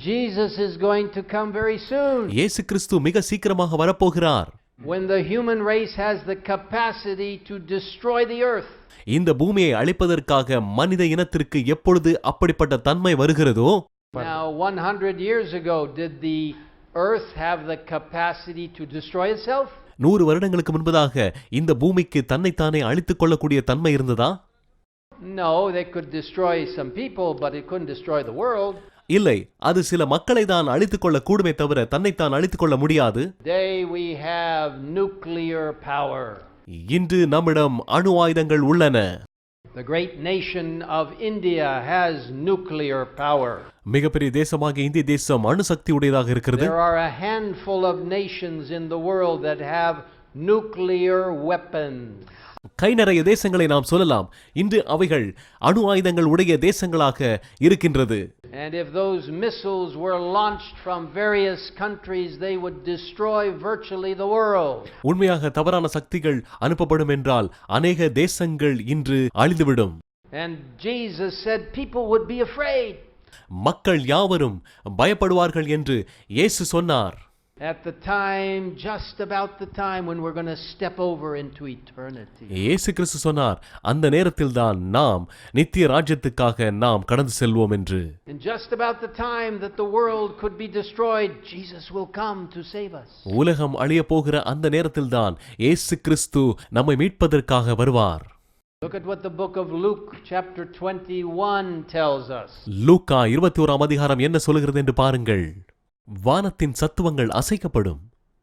Jesus is going to come very soon. இயேசு கிறிஸ்து மிக சீக்கிரமாக வரப்போகிறார். When the human race has the capacity to destroy the earth. இந்த பூமியை அழிப்பதற்காக மனித இனத்திற்கு எப்பொழுது அப்படிப்பட்ட தன்மை வருகிறதோ. Now 100 years ago did the earth have the capacity to destroy itself? 100 வருடங்களுக்கு முன்பதாக இந்த பூமிக்கு தன்னைத்தானே அழித்துக் கொள்ளக்கூடிய தன்மை இருந்ததா? No, they could destroy some people, but it couldn't destroy the world. இல்லை, அது சில மக்களை தான் அழித்துக் கொள்ள கூடுமே தவிர தன்னைத்தான் அழித்துக் கொள்ள முடியாது. Today we have nuclear power. இன்று நம்மிடம் அணு ஆயுதங்கள் உள்ளன. The great nation of India has nuclear power. மிகப்பெரிய தேசமாக இந்திய தேசம் அணு சக்தி உடையதாக இருக்கிறது. There are a handful of nations in the world that have nuclear weapons. கை நிறைய தேசங்களை நாம் சொல்லலாம். இன்று அவைகள் அணு ஆயுதங்கள் உடைய தேசங்களாக இருக்கின்றது. And if those missiles were launched from various countries, they would destroy virtually the world. உண்மையாக தவறான சக்திகள் அனுப்பப்படும் என்றால் அநேக தேசங்கள் இன்று அழிந்துவிடும். And Jesus said people would be afraid. மக்கள் யாவரும் பயப்படுவார்கள் என்று இயேசு சொன்னார். At the time, just about the time when we're going to step over into eternity. இயேசு கிறிஸ்து சொன்னார், அந்த நேரத்தில் தான் நாம் நித்திய ராஜ்யத்துக்காக நாம் கடந்து செல்வோம் என்று. And just about the time that the world could be destroyed, Jesus will come to save us. உலகம் அழிய போகிற அந்த நேரத்தில் தான் இயேசு கிறிஸ்து நம்மை மீட்பதற்காக வருவார். Look at what the book of Luke chapter 21 tells us. லூக்கா 21ஆம் அதிகாரம் என்ன சொல்கிறது என்று பாருங்கள். வானத்தின் சத்துவங்கள் அசைக்கப்படும்,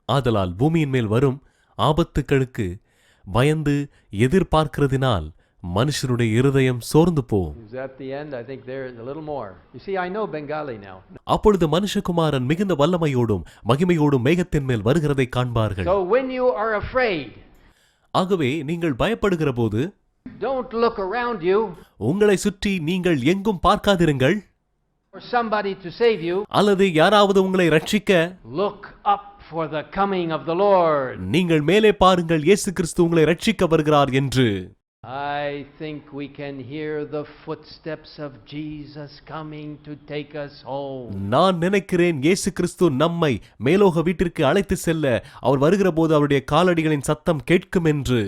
ஆதலால் பூமியின் மேல் வரும் ஆபத்துக்களுக்கு பயந்து எதிர்பார்க்கிறதினால் மனுஷனுடைய இருதயம் சோர்ந்து போகும். அப்பொழுது மனுஷகுமாரன் மிகுந்த வல்லமையோடும் மகிமையோடும் மேகத்தின் மேல் வருகிறதை காண்பார்கள். ஆகவே நீங்கள் பயப்படுகிற போது உங்களை சுற்றி நீங்கள் எங்கும் பார்க்காதிருங்கள். For somebody to save you, அல்லது யாராவது உங்களை ரட்சிக்க look up for the coming of the Lord. நீங்கள் மேலே பாருங்கள், இயேசு கிறிஸ்து உங்களை ரட்சிக்க வருகிறார் என்று. I think we can hear the footsteps of Jesus coming to take us home. நான் நினைக்கிறேன் இயேசு கிறிஸ்து நம்மை மேலோக வீட்டிற்கு அழைத்து செல்ல அவர் வருகிற போது அவருடைய காலடிகளின் சத்தம் கேட்கும் என்று.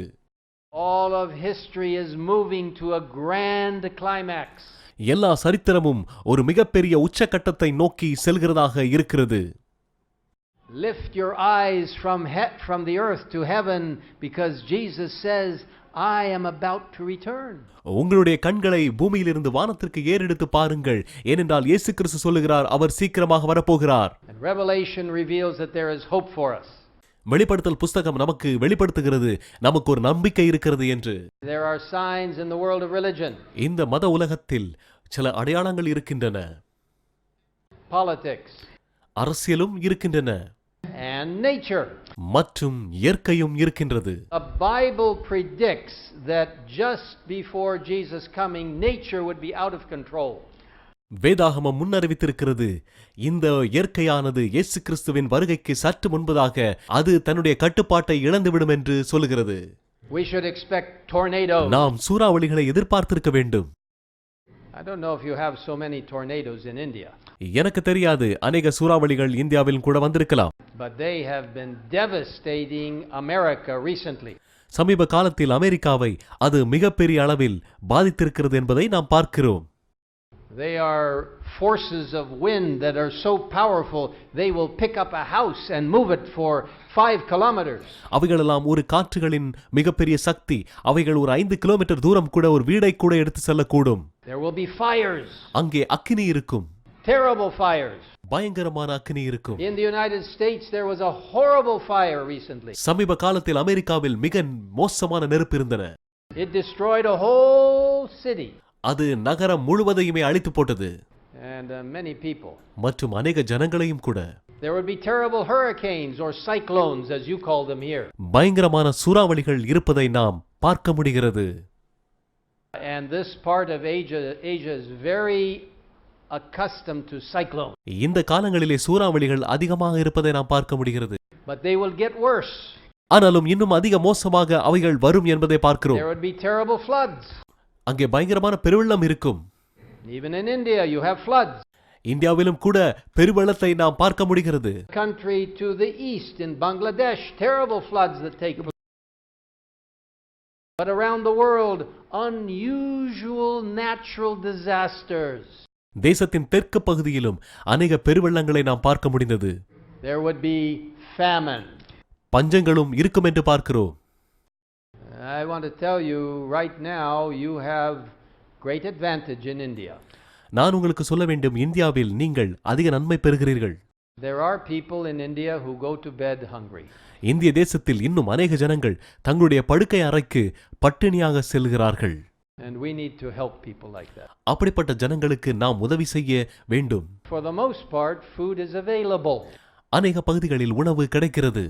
All of history is moving to a grand climax. எல்லா சரித்திரமும் ஒரு மிகப்பெரிய உச்சக்கட்டத்தை நோக்கி செல்கிறதாக இருக்கிறது. Lift your eyes from the earth to heaven, because Jesus says, I am about to return. உங்களுடைய கண்களை பூமியிலிருந்து வானத்திற்கு ஏறெடுத்து பாருங்கள், ஏனென்றால் இயேசு கிறிஸ்து சொல்லுகிறார் அவர் சீக்கிரமாக வரப்போகிறார். And Revelation reveals that there is hope for us. வெளிப்படுத்தல் புஸ்தகம் நமக்கு வெளிப்படுத்துகிறது நமக்கு ஒரு நம்பிக்கை இருக்கிறது என்று. There are signs in the world of religion. இந்த மத உலகத்தில் சில அடையாளங்கள் இருக்கின்றன. Politics. அரசியலும் இருக்கின்றன. And nature. மற்றும் இயற்கையும் இருக்கின்றது. The Bible predicts that just before Jesus coming, nature would be out of control. வேதாகமம் முன்னறிவித்திருக்கிறது, இந்த இயற்கையானது இயேசு கிறிஸ்துவின் வருகைக்கு சற்று முன்பதாக அது தன்னுடைய கட்டுப்பாட்டை இழந்துவிடும் என்று சொல்லுகிறது. We should expect tornadoes. நாம் சூறாவளிகளை எதிர்பார்த்திருக்க வேண்டும். I don't know if you have so many tornadoes in India. எனக்கு தெரியாது, அநேக சூறாவளிகள் இந்தியாவில் கூட வந்திருக்கலாம். But they have been devastating America recently. சமீப காலத்தில் அமெரிக்காவை அது மிகப்பெரிய அளவில் பாதித்திருக்கிறது என்பதை நாம் பார்க்கிறோம். They are forces of wind that are so powerful they will pick up a house and move it for 5 kilometers. அவைகளெல்லாம் ஒரு காற்றுகளின் மிகப்பெரிய சக்தி. அவைகள் ஒரு 5 கிலோமீட்டர் தூரம் கூட ஒரு வீடை கூட எடுத்து செல்லக்கூடும். There will be fires. அங்கே அக்கினி இருக்கும். Terrible fires. பயங்கரமான அக்கினி இருக்கும். In the United States there was a horrible fire recently. சமீப காலத்தில் அமெரிக்காவில் மிக மோசமான நெருப்பு இருந்தன. It destroyed a whole city. அது நகரம் முழுவதையுமே அழித்து போட்டது. And many people. மற்றும் அநேக ஜனங்களையும் கூட. There would be terrible hurricanes or cyclones as you call them here. பயங்கரமான சூறாவளிகள் இருப்பதை நாம் பார்க்க முடிகிறது. And this part of Asia is very accustomed to cyclones. இந்த காலங்களிலே சூறாவளிகள் அதிகமாக இருப்பதை நாம் பார்க்க முடிகிறது. But they will get worse. ஆனாலும் இன்னும் அதிக மோசமாக அவைகள் வரும் என்பதை பார்க்கிறோம். There would be terrible floods. அங்கே பயங்கரமான பெருவெள்ளம் இருக்கும். Even in India you have floods. இந்தியாவிலும் கூட பெருவெள்ளத்தை நாம் பார்க்க முடிகிறது. Country to the east in Bangladesh, terrible floods that take place. But around the world, unusual natural disasters. தேசத்தின் தெற்கு பகுதியிலும் அநேக பெருவெள்ளங்களை நாம் பார்க்க முடிந்தது. There would be famine. பஞ்சங்களும் இருக்கும் என்று பார்க்கிறோம். I want to tell you right now, you have great advantage in India. நான் உங்களுக்கு சொல்ல வேண்டும், இந்தியாவில் நீங்கள் அதிக நன்மை பெறுகிறீர்கள். There are people in India who go to bed hungry. இந்திய தேசத்தில் இன்னும் அநேக ஜனங்கள் தங்களுடைய படுக்கை அறைக்கு பட்டினியாக செல்கிறார்கள். And we need to help people like that. அப்படிப்பட்ட ஜனங்களுக்கு நாம் உதவி செய்ய வேண்டும். For the most part, food is available. அநேக பகுதிகளில் உணவு கிடைக்கிறது.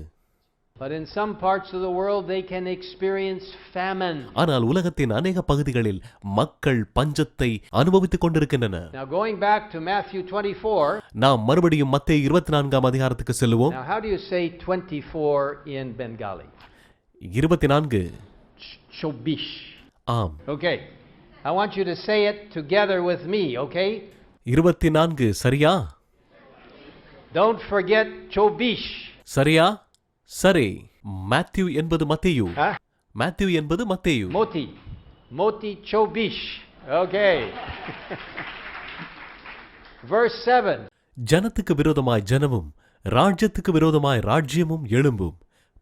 But in some parts of the world they can experience famine. ஆனால் உலகத்தின் அநேக பகுதிகளில் மக்கள் பஞ்சத்தை அனுபவித்துக் கொண்டிருக்கின்றனர். Now going back to Matthew 24. நாம் மறுபடியும் மத்தேயு 24ஆம் அதிகாரத்துக்கு செல்லுவோம். Now how do you say 24 in Bengali? 24. Chobish. ஆம். Okay. I want you to say it together with me, okay? 24 சரியா? Don't forget Chobish. சரியா? சரி. மேத்யூ என்பது மத்தேயு. Huh? மேத்யூ என்பது மத்தேயு. Moti Chobish. Okay. Verse 7. ஜனத்துக்கு விரோதமாய் ஜனமும் ராஜ்யத்துக்கு விரோதமாய் ராஜ்யமும் எழும்பும்.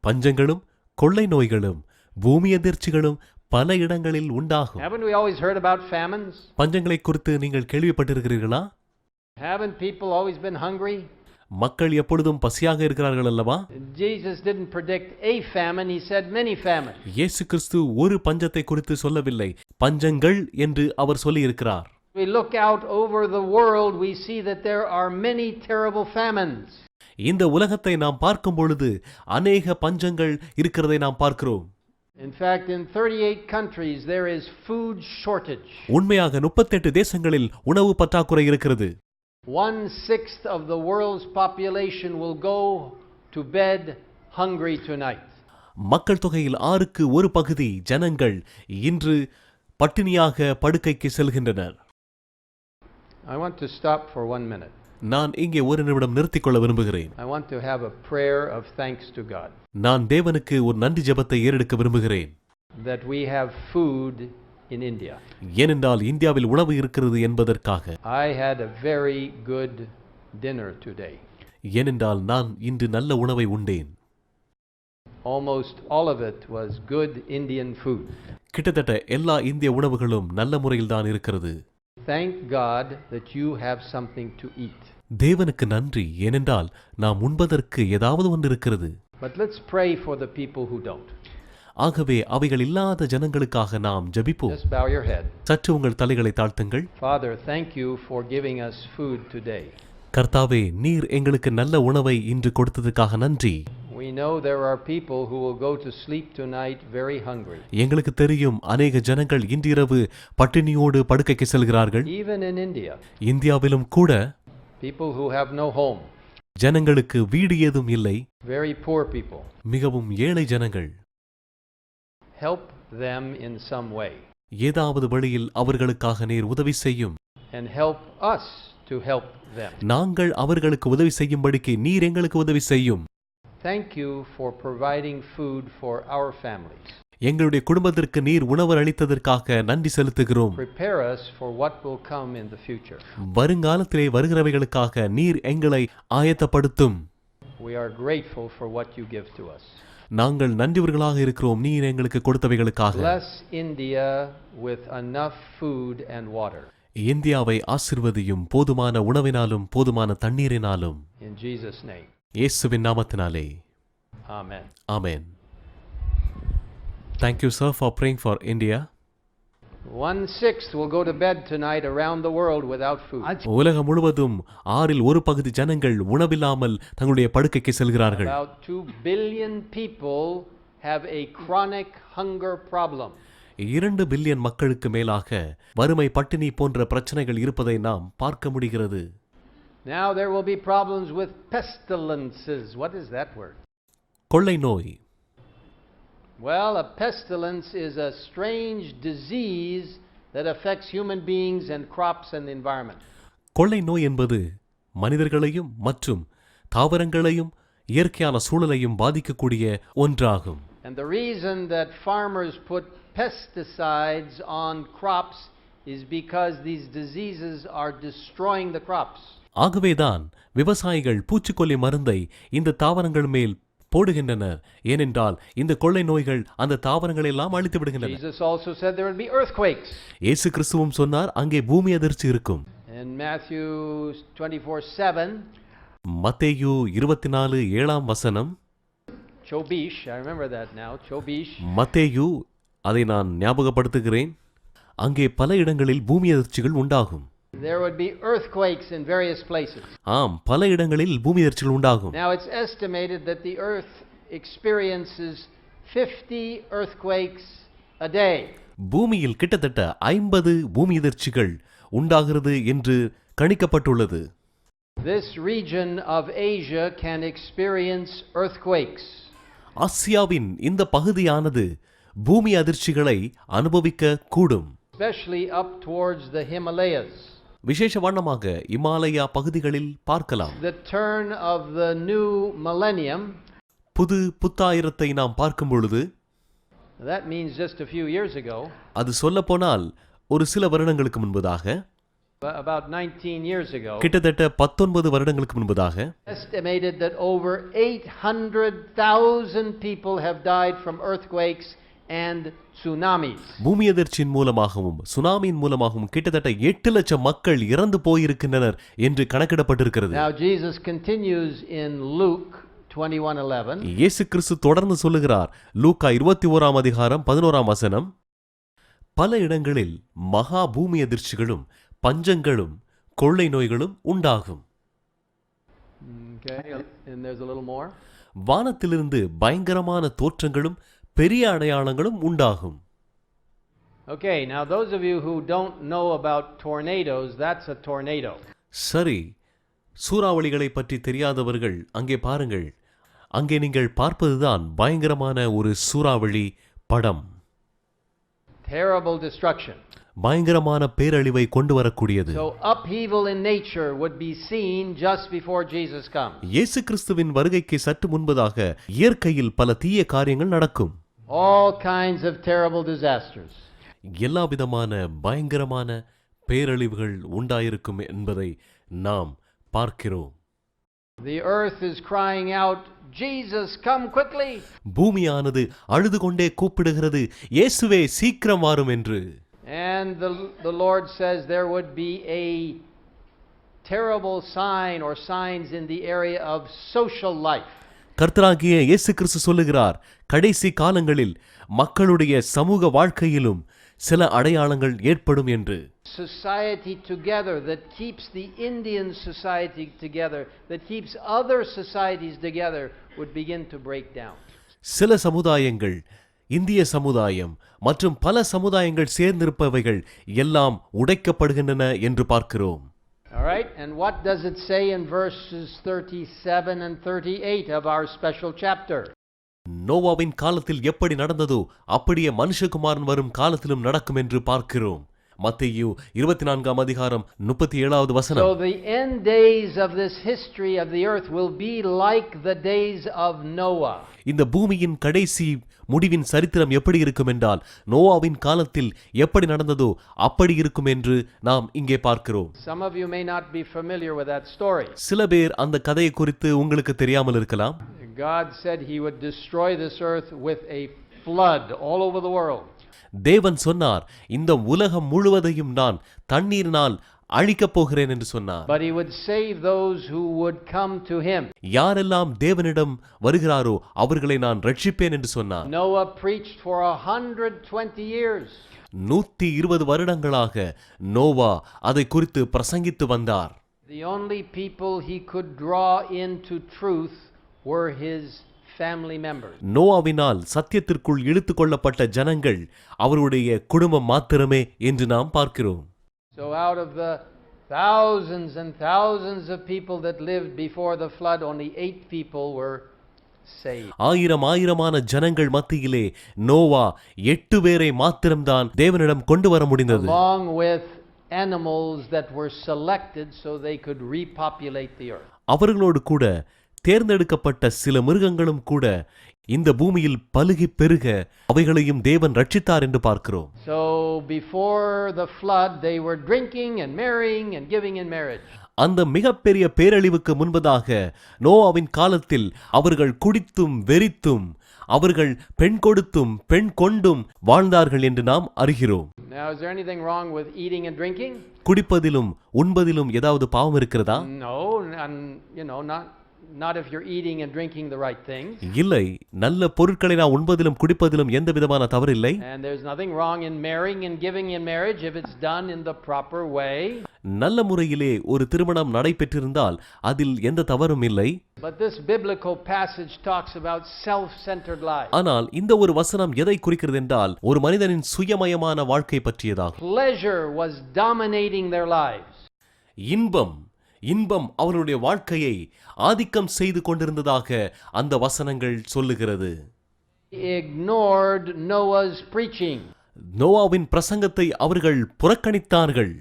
பஞ்சங்களும் கொள்ளை நோய்களும் பூமி எதிர்ச்சிகளும் பல இடங்களில் உண்டாகும். Haven't we always heard about famines? பஞ்சங்களை குறித்து நீங்கள் கேள்விப்பட்டிருக்கிறீர்களா? Haven't people always been hungry? மக்கள் எப்பொழுதும் பசியாக இருக்கிறார்கள் அல்லவா? Jesus didn't predict a famine, he said many famines. இயேசு கிறிஸ்து ஒரு பஞ்சத்தை குறித்து சொல்லவில்லை, பஞ்சங்கள் என்று அவர் சொல்லி இருக்கிறார். We look out over the world, we see that there are many terrible famines. இந்த உலகத்தை நாம் பார்க்கும் பொழுது அநேக பஞ்சங்கள் இருக்கிறதை நாம் பார்க்கிறோம். In fact, in 38 countries there is food shortage. உண்மையாக 38 தேசங்களில் உணவு பற்றாக்குறை இருக்கிறது. 1/6 of the world's population will go to bed hungry tonight. மக்கள் தொகையில் 6க்கு 1 பகுதி ஜனங்கள் இன்று பட்டினியாக படுக்கைக்கு செல்கின்றனர். I want to stop for 1 minute. நான் இங்கே ஒரு நிமிடம் நிறுத்திக் கொள்ள விரும்புகிறேன். I want to have a prayer of thanks to God. நான் தேவனுக்கு ஒரு நன்றி ஜெபத்தை ஏறெடுக்க விரும்புகிறேன். That we have food in India. ஏனென்றால் இந்தியாவில் உணவு இருக்கிறது என்பதற்காக. I had a very good dinner today. ஏனென்றால் நான் இன்று நல்ல உணவை உண்டேன். Almost all of it was good Indian food. கிட்டத்தட்ட எல்லா இந்திய உணவுகளும் நல்ல முறையில் தான் இருக்கிறது. Thank God that you have something to eat. தேவனுக்கு நன்றி, ஏனென்றால் நாம் உண்பதற்கு ஏதாவது ஒன்று இருக்கிறது. But let's pray for the people who don't. ஆகவே அவைகள் இல்லாத ஜனங்களுக்காக நாம் ஜெபிப்போம். Just bow your head. சற்று உங்கள் தலைகளை தாழ்த்துங்கள். Father, thank you for giving us food today. கர்த்தாவே, நீர் எங்களுக்கு நல்ல உணவை இன்று கொடுத்ததுக்காக நன்றி. We know there are people who will go to sleep tonight very hungry. எங்களுக்கு தெரியும் அநேக ஜனங்கள் இன்றிரவு பட்டினியோடு படுக்கைக்கு செல்கிறார்கள். Even in India. இந்தியாவிலும் கூட People who have no home. ஜனங்களுக்கு வீடு ஏதும் இல்லை. Very poor people. மிகவும் ஏழை ஜனங்கள். Help them in some way. ஏதாவது வழியில் அவர்களுக்காக நீர் உதவி செய்யும். And help us to help them. நாங்கள் அவர்களுக்கு உதவி செய்யும்படிக்கு நீர் எங்களுக்கு உதவி செய்யும். Thank you for providing food for our families. எங்களுடைய குடும்பத்திற்கு நீர் உணவு அளித்ததற்காக நன்றி செலுத்துகிறோம். Prepare us for what will come in the future. வருங்காலத்திலே வருகிறவைகளுக்காக நீர் எங்களை ஆயத்தப்படுத்தும். We are grateful for what you give to us. நாங்கள் நன்றியவர்களாக இருக்கிறோம் நீர் எங்களுக்கு கொடுத்தவைகளுக்காக. Bless India with enough food and water. இந்தியாவை ஆசீர்வதியும், போதுமான உணவினாலும் போதுமான தண்ணீரினாலும். In Jesus' name. இயேசுவின் நாமத்தினாலே. Amen. Amen. Thank you, sir, for praying for India. 1/6 will go to bed tonight around the world without food. உலகம் முழுவதும் 1/6 பகுதி ஜனங்கள் உணவில்லாமல் தங்களுடைய படுக்கைக்கு செல்கிறார்கள். About 2 billion people have a chronic hunger problem. 2 billion மக்களுக்கு மேலாக வறுமை, பட்டினி போன்ற பிரச்சனைகள் இருப்பதை நாம் பார்க்க முடிகிறது. Now there will be problems with pestilences. What is that word? கொள்ளை நோய். Well, a pestilence is a strange disease that affects human beings and crops and the environment. கொள்ளை நோய் என்பது மனிதர்களையும் மற்றும் தாவரங்களையும் இயற்கையான சூழலையும் பாதிக்கக்கூடிய ஒன்றாகும். And the reason that farmers put pesticides on crops is because these diseases are destroying the crops. ஆகவேதான் விவசாயிகள் பூச்சிக்கொல்லி மருந்தை இந்த தாவரங்கள் மேல் போடுகின்றனர். ஏனென்றால் இந்த கொள்ளை நோய்கள் அந்த தாவரங்களை எல்லாம் அழித்து விடுகின்றன. Jesus also said there would be earthquakes. இயேசு கிறிஸ்துவும் சொன்னார் அங்கே பூமி அதிர்ச்சி இருக்கும். In Matthew 24:7, மத்தேயு 24:7 Chobish, I remember that now, Chobish. மத்தேயு, அதை நான் ஞாபகப்படுத்துகிறேன், அங்கே பல இடங்களில் பூமி அதிர்ச்சிகள் உண்டாகும். There would be earthquakes in various places. ஆம், பல இடங்களில் பூமி அதிர்ச்சிகள் உண்டாகும். Now it's estimated that the earth experiences 50 earthquakes a day. பூமியில் கிட்டத்தட்ட 50 பூமி அதிர்ச்சிகள் உண்டாகிறது என்று கணிக்கப்பட்டுள்ளது. This region of Asia can experience earthquakes. ஆசியாவின் இந்த பகுதியானது பூமி அதிர்ச்சிகளை அனுபவிக்க கூடும். Especially up towards the Himalayas. விசேஷமாக இமாலயா பகுதிகளில் பார்க்கலாம். The turn of the new millennium. புது புத்தாயிரத்தை நாம் பார்க்கும் பொழுது, That means just a few years ago. அது சொல்லப்போனால் ஒரு சில வருடங்களுக்கு முன்பதாக, About 19 years ago. கிட்டத்தட்ட 19 வருடங்களுக்கு முன்பதாக, Estimated that over 800,000 people have died from earthquakes and tsunamis. பூமி அதிர்ச்சியின் மூலமாகவும் சுனாமியின் மூலமாகவும் கிட்டத்தட்ட 8 லட்சம் மக்கள் இறந்து போயிருக்கின்றனர் என்று கணக்கிடப்பட்டிருக்கிறது. Now Jesus continues in Luke 21:11. இயேசு கிறிஸ்து தொடர்ந்து சொல்லுகிறார், லூக்கா 21:11, பல இடங்களில் மகா பூமி அதிர்ச்சிகளும் பஞ்சங்களும் கொள்ளை நோய்களும் உண்டாகும். Okay, and there's a little more. வானத்திலிருந்து பயங்கரமான தோற்றங்களும் பெரிய அடையாளங்களும் உண்டாகும். Okay, now those of you who don't know about tornadoes, that's a tornado. சரி, சூறாவளிகளை பற்றி தெரியாதவர்கள் அங்கே பாருங்கள், அங்கே நீங்கள் பார்ப்பதுதான் பயங்கரமான ஒரு சூறாவளி படம். Terrible destruction. பயங்கரமான பேரழிவை கொண்டு வரக்கூடியது. So upheaval in nature would be seen just before Jesus comes. இயேசு கிறிஸ்துவின் வருகைக்கு சற்று முன்பதாக இயற்கையில் பல தீய காரியங்கள் நடக்கும். All kinds of terrible disasters. எல்லா விதமான பயங்கரமான பேரழிவுகள் உண்டாயிருக்கும் என்பதை நாம் பார்க்கிறோம். The earth is crying out, Jesus, come quickly. பூமியானது அழுது கொண்டே கூப்பிடுகிறது, இயேசுவே சீக்கிரம் வாரும் என்று. And the Lord says there would be a terrible sign or signs in the area of social life. கர்த்தராகிய இயேசு கிறிஸ்து சொல்லுகிறார், கடைசி காலங்களில் மக்களுடைய சமூக வாழ்க்கையிலும் சில அடையாளங்கள் ஏற்படும் என்று. Society together that keeps the Indian society together, that keeps other societies together, would begin to break down. சில சமுதாயங்கள், இந்திய சமுதாயம் மற்றும் பல சமுதாயங்கள் சேர்ந்திருப்பவைகள் எல்லாம் உடைக்கப்படுகின்றன என்று பார்க்கிறோம். All right, and what does it say in verses 37 and 38 of our special chapter? நோவாவின் காலத்தில் எப்படி நடந்ததோ அப்படியே மனுஷகுமாரன் வரும் காலத்திலும் நடக்கும் என்று பார்க்கிறோம். மத்தேயு 24 அதிகாரம் 37வது வசனம். So the end days of this history of the earth will be like the days of Noah. இந்த பூமியின் கடைசி முடிவின் சரித்திரம் எப்படி இருக்கும் என்றால் நோவாவின் காலத்தில் எப்படி நடந்ததோ அப்படி இருக்கும் என்று நாம் இங்கே பார்க்கிறோம். Some of you may not be familiar with that story. சில பேர் அந்த கதையை குறித்து உங்களுக்கு தெரியாமல் இருக்கலாம். God said he would destroy this earth with a flood all over the world. தேவன் சொன்னார், இந்த உலகம் முழுவதையும் நான் தண்ணீரினால் அழிக்கப் போகிறேன் என்று சொன்னார். But he would save those who would come to him. யாரெல்லாம் தேவனிடம் வருகிறாரோ அவர்களை நான் ரட்சிப்பேன் என்று சொன்னார். Noah preached for 120 years. 120 வருடங்களாக நோவா அதை குறித்து பிரசங்கித்து வந்தார். The only people he could draw into truth were his family members. நோவாவினால் சத்தியத்திற்குள் இழுத்துக் கொள்ளப்பட்ட ஜனங்கள் அவருடைய குடும்பம் மாத்திரமே என்று நாம் பார்க்கிறோம். So out of the thousands and thousands of people that lived before the flood, only 8 people were saved. ஆயிரமான ஜனங்கள் மத்தியிலே நோவா 8 பேரை மாத்திரம்தான் தேவனிடம் கொண்டு வர முடிந்தது. Along with animals that were selected so they could repopulate the earth. அவர்களோடு கூட தேர்ந்தெடுக்கப்பட்ட சில மிருகங்களும் கூட இந்த பூமியில் பலுகி பெருக அவைகளையும் தேவன் ரட்சித்தார் என்று பார்க்கிறோம். So before the flood they were drinking and marrying and giving in marriage. அந்த மிகப்பெரிய பேரழிவுக்கு முன்பதாக நோவாவின் காலத்தில் அவர்கள் குடித்தும் வெறித்தும் அவர்கள் பெண் கொடுத்தும் பெண் கொண்டும் வாழ்ந்தார்கள் என்று நாம் அறிகிறோம். Now is there anything wrong with eating and drinking? குடிப்பதிலும் உண்பதிலும் ஏதாவது பாவம் இருக்கிறதா? No, not if you're eating and drinking the right things. இல்லை, நல்ல பொருட்களை நான் உண்பதிலும் குடிப்பதிலும் எந்த விதமான தவறு இல்லை. And there's nothing wrong in marrying and giving in marriage if it's done in the proper way. நல்ல முறையிலே ஒரு திருமணம் நடைபெற்றிருந்தால் அதில் எந்த தவறும் இல்லை. But this biblical passage talks about self-centered life. ஆனால் இந்த ஒரு வசனம் எதை குறிக்கிறது என்றால் ஒரு மனிதனின் சுயமயமான வாழ்க்கை பற்றியதாகும். Pleasure was dominating their lives. இன்பம் அவருடைய வாழ்க்கையை ஆதிக்கம் செய்து கொண்டிருந்ததாக அந்த வசனங்கள் சொல்லுகிறது. Ignored Noah's preaching. நோவாவின் பிரசங்கத்தை அவர்கள் புறக்கணித்தார்கள்.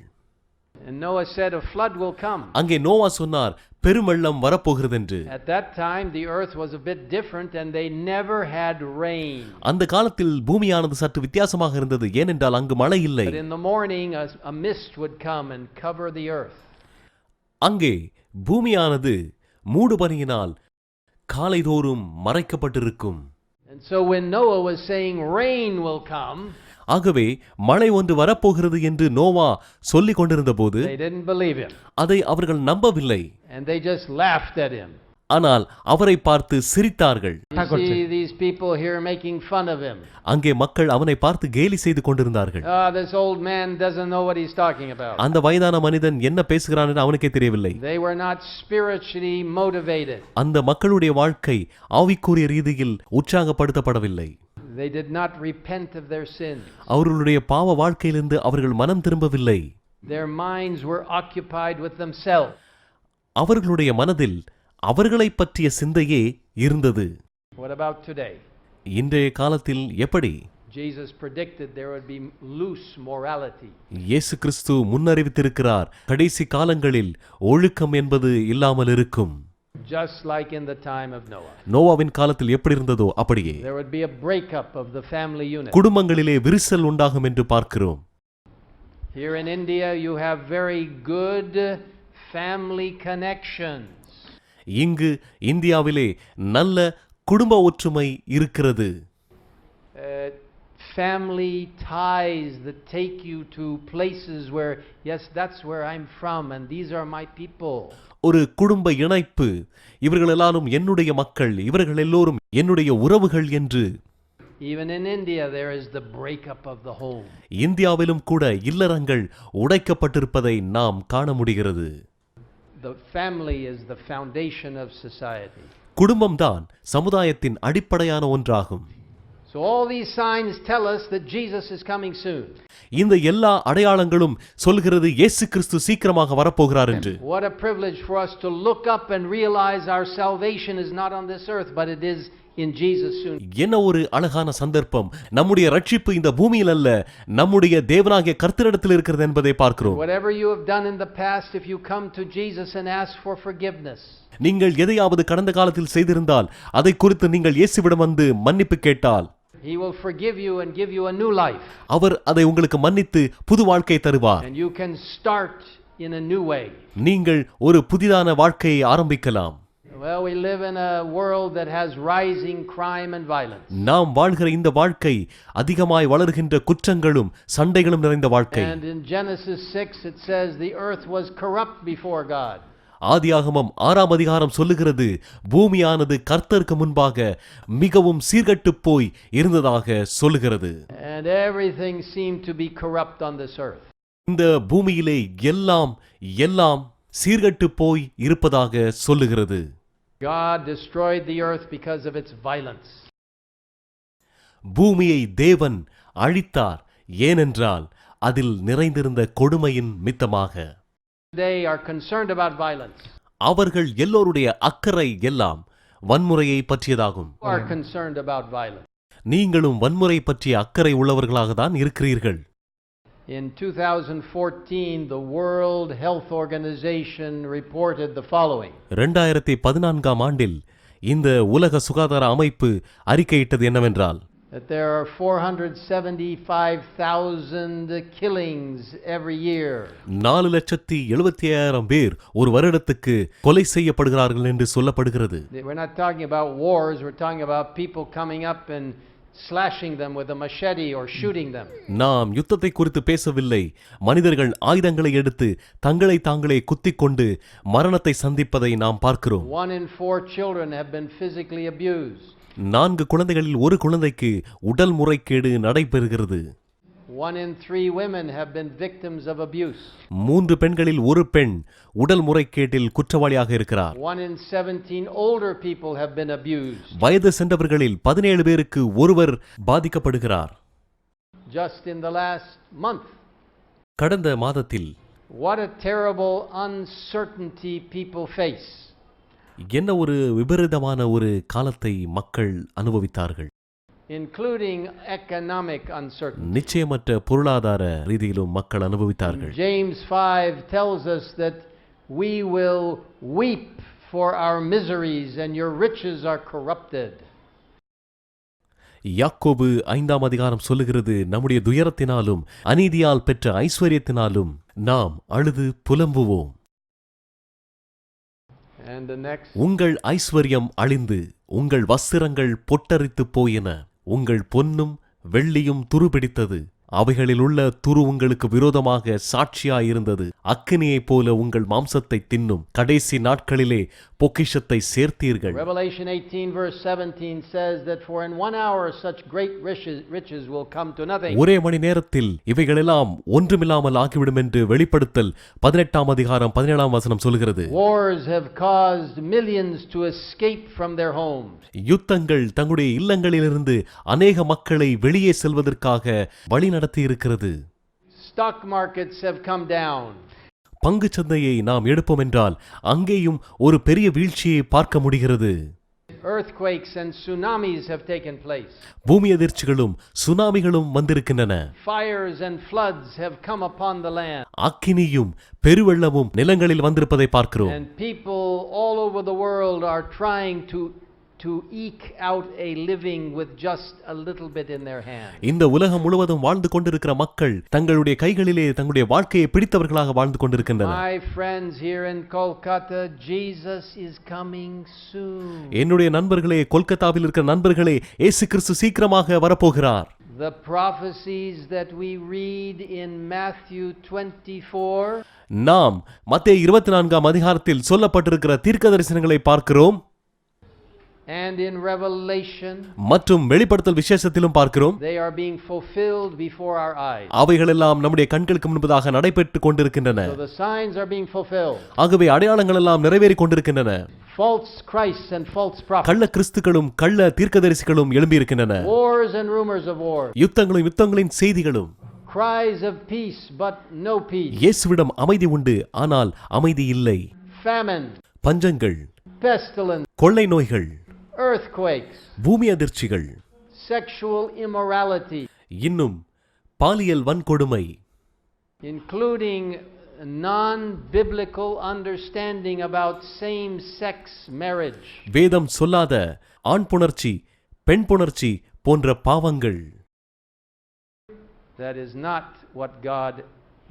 And Noah said a flood will come. அங்கே நோவா சொன்னார், பெருவெள்ளம் வரப்போகிறது என்று. At that time the earth was a bit different and they never had rain. அந்த காலத்தில் பூமியானது சற்று வித்தியாசமாக இருந்தது, ஏனென்றால் அங்கு மழை இல்லை. But in the morning a mist would come and cover the earth. அங்கே பூமியானது மூடுபனியினால் காலைதோறும் மறைக்கப்பட்டிருக்கும். And so when Noah was saying rain will come, ஆகவே மழை ஒன்று வரப்போகிறது என்று நோவா சொல்லிக் கொண்டிருந்த போது they didn't believe him. அதை அவர்கள் நம்பவில்லை. And they just laughed at him. ஆனால் அவரை பார்த்து சிரித்தார்கள். You see these people here making fun of him. அங்கே மக்கள் அவனை பார்த்து கேலி செய்து கொண்டிருந்தார்கள். This old man doesn't know what he's talking about. அந்த வயதான மனிதன் என்ன பேசுகிறான் என்று அவனுக்கே தெரியவில்லை. They were not spiritually motivated. அந்த மக்களுடைய வாழ்க்கை ஆவிக்குரிய ரீதியில் உற்சாகப்படுத்தப்படவில்லை. They did not repent of their sins. அவர்களுடைய பாவ வாழ்க்கையிலிருந்து அவர்கள் மனம் திரும்பவில்லை. Their minds were occupied with themselves. அவர்களுடைய மனதில் அவர்களைப் பற்றிய சிந்தையே இருந்தது. What about today? இன்றைய காலத்தில் எப்படி? Jesus predicted there would be loose morality. இயேசு கிறிஸ்து முன்னறிவித்திருக்கிறார், கடைசி காலங்களில் ஒழுக்கம் என்பது இல்லாமல் இருக்கும். Just like in the time of Noah. நோவாவின் காலத்தில் எப்படி இருந்ததோ அப்படியே There would be a breakup of the family unit. குடும்பங்களிலே விரிசல் உண்டாகும் என்று பார்க்கிறோம். Here in India you have very good family connections. இங்கு இந்தியாவிலே நல்ல குடும்ப ஒற்றுமை இருக்கிறது. Family ties that take you to places where, yes, that's where I'm from and these are my people. ஒரு குடும்ப இணைப்பு, இவர்கள் எல்லாரும் என்னுடைய மக்கள், இவர்கள் எல்லோரும் என்னுடைய உறவுகள் என்று. Even in India there is the breakup of the home. இந்தியாவிலும் கூட இல்லறங்கள் உடைக்கப்பட்டிருப்பதை நாம் காண முடிகிறது. The family is the foundation of society. குடும்பம்தான் சமுதாயத்தின் அடிப்படையான ஒன்றாகும். So all these signs tell us that Jesus is coming soon. இந்த எல்லா அடையாளங்களும் சொல்கிறது இயேசு கிறிஸ்து சீக்கிரமாக வரப்போகிறார் என்று. What a privilege for us to look up and realize our salvation is not on this earth but it is in Jesus soon. என்ன ஒரு அழகான சந்தர்ப்பம்! நம்முடைய ரட்சிப்பு இந்த பூமியில் அல்ல, நம்முடைய தேவனாகிய கர்த்தரிடத்தில் இருக்கிறது என்பதை பார்க்கிறோம். Whatever you have done in the past, if you come to Jesus and ask for forgiveness, நீங்கள் எதையாவது கடந்த காலத்தில் செய்திருந்தால் அதை குறித்து நீங்கள் இயேசுவிடம் வந்து மன்னிப்பு கேட்டால் He will forgive you and give you a new life. அவர் அதை உங்களுக்கு மன்னித்து புது வாழ்க்கை தருவார். And you can start in a new way. நீங்கள் ஒரு புதிதான வாழ்க்கையை ஆரம்பிக்கலாம். Well, we live in a world that has rising crime and violence. நாம் வாழ்கிற இந்த வாழ்க்கை அதிகமாய் வளர்கின்ற குற்றங்களும் சண்டைகளும் நிறைந்த வாழ்க்கை. And in Genesis 6 it says the earth was corrupt before God. ஆதியாகமம் 6ஆம் அதிகாரம் சொல்லுகிறது, பூமியானது கர்த்தருக்கு முன்பாக மிகவும் சீர்கெட்டு போய் இருந்ததாக சொல்லுகிறது. And everything seemed to be corrupt on this earth. இந்த பூமியிலே எல்லாம் சீர்கெட்டு போய் இருப்பதாக சொல்லுகிறது. God destroyed the earth because of its violence. பூமியை தேவன் அழித்தார், ஏனென்றால் அதில் நிறைந்திருந்த கொடுமையின் மித்தமாக. They are concerned about violence. அவர்கள் எல்லோருடைய அக்கறை எல்லாம் வன்முறையை பற்றியதாகும். You are concerned about violence. நீங்களும் வன்முறை பற்றிய அக்கறை உள்ளவர்களாக தான் இருக்கிறீர்கள். In 2014 the World Health Organization reported the following. 2014ஆம் ஆண்டில் இந்த உலக சுகாதார அமைப்பு அறிக்கையிட்டது என்னவென்றால், that there are 475,000 killings every year. 4,75,000 பேர் ஒரு வருடத்துக்கு கொலை செய்யப்படுகிறார்கள் என்று சொல்லப்படுகிறது. We're not talking about wars, we're talking about people coming up and slashing them with a machete or shooting them. நாம் யுத்தத்தை குறித்து பேசவில்லை. மனிதர்கள் ஆயுதங்களை எடுத்து தங்களை தாங்களே குத்திக்கொண்டு மரணத்தை சந்திப்பதை நாம் பார்க்கிறோம். 1 in 4 children have been physically abused. 4 குழந்தைகளில் ஒரு குழந்தைக்கு உடல் முறைகேடு நடைபெறுகிறது. 1 in 3 women have been victims of abuse. 3 பெண்களில் ஒரு பெண் உடல் முறைகேட்டில் குற்றவாளியாக இருக்கிறார். 1 in 17 older people have been abused. வயது சென்றவர்களில் 17 பேருக்கு ஒருவர் பாதிக்கப்படுகிறார். Just in the last month. கடந்த மாதத்தில் What a terrible uncertainty people face. என்ன ஒரு விபரீதமான ஒரு காலத்தை மக்கள் அனுபவித்தார்கள். Including economic uncertainty. நிச்சயமற்ற பொருளாதார ரீதியிலும் மக்கள் அனுபவித்தார்கள். James 5 tells us that we will weep for our miseries and your riches are corrupted. யாக்கோபு 5ஆம் அதிகாரம் சொல்லுகிறது, நம்முடைய துயரத்தினாலும் அநீதியால் பெற்ற ஐஸ்வர்யத்தினாலும் நாம் அழுது புலம்புவோம். உங்கள் ஐஸ்வர்யம் அழிந்து உங்கள் வஸ்திரங்கள் பொட்டரித்து போயின, உங்கள் பொன்னும் வெள்ளியும் துருபிடித்தது, அவைகளில் உள்ள துரு உங்களுக்கு விரோதமாக சாட்சியாயிருந்தது. அக்கினியைப் போல உங்கள் மாம்சத்தை தின்னும். கடைசி நாட்களிலே பொக்கிஷத்தை சேர்த்தீர்கள். Revelation 18 verse 17 says that for in 1 hour such great riches will come to nothing. ஒரே மணி நேரத்தில் இவைகளெல்லாம் ஒன்றுமில்லாமல் ஆகிவிடும் என்று வெளிப்படுத்தல் 18ஆம் அதிகாரம் 17ஆம் வசனம் சொல்கிறது. Wars have caused millions to escape from their homes. யுத்தங்கள் தங்களுடைய இல்லங்களிலிருந்து அநேக மக்களை வெளியே செல்வதற்காக வழி நடத்தி இருக்கிறது. Stock markets have come down. பங்குச் சந்தையை நாம் எடுப்போம் என்றால் அங்கேயும் ஒரு பெரிய வீழ்ச்சியை பார்க்க முடிகிறது. Earthquakes and tsunamis have taken place. பூமி அதிர்ச்சிகளும் சுனாமிகளும் வந்திருக்கின்றன. Fires and floods have come upon the land. அக்கினியும் பெருவெள்ளமும் நிலங்களில் வந்திருப்பதை பார்க்கிறோம். And people all over the world are trying to eke out a living with just a little bit in their hand. இந்த உலகம் முழுவதும் வாழ்ந்து கொண்டிருக்கிற மக்கள் தங்களுடைய கைகளிலே தங்களுடைய வாழ்க்கையை பிடித்தவர்களாக வாழ்ந்து கொண்டிருக்கின்றனர். My friends here in Kolkata, Jesus is coming soon. என்னுடைய நண்பர்களே, கொல்கத்தாவில் இருக்கிற நண்பர்களே, இயேசு கிறிஸ்து சீக்கிரமாக வரப்போகிறார். The prophecies that we read in Matthew 24 நாம் மத்தேயு 24ஆம் அதிகாரத்தில் சொல்லப்பட்டிருக்கிற தீர்க்கதரிசனங்களை பார்க்கிறோம். and in Revelation மற்றும் வெளிப்படுத்தல் விசேஷத்திலும் பார்க்கிறோம். they are being fulfilled before our eyes. அவைகளெல்லாம் நம்முடைய கண்களுக்கு முன்பதாக நடைபெற்றுக் கொண்டிருக்கின்றன. So the signs are being fulfilled. ஆகவே அடையாளங்கள் எல்லாம் நிறைவேறிக் கொண்டிருக்கின்றன. False Christs and false prophets. கள்ள கிறிஸ்துக்களும் கள்ள தீர்க்கதரிசிகளும் எழும்பி இருக்கின்றன. Wars and rumors of war. யுத்தங்களின் செய்திகளும். Cries of peace but no peace. இயேசுவிடம் அமைதி உண்டு, ஆனால் அமைதி இல்லை. Famine. பஞ்சங்கள், pestilence, கொள்ளை நோய்கள், earthquakes, பூமி அதிர்ச்சிகள், sexual immorality, இன்னும் பாலியல் வன்கொடுமை, including non-biblical understanding about same-sex marriage. வேதம் சொல்லாத ஆண் புணர்ச்சி, பெண் புணர்ச்சி போன்ற பாவங்கள். That is not what God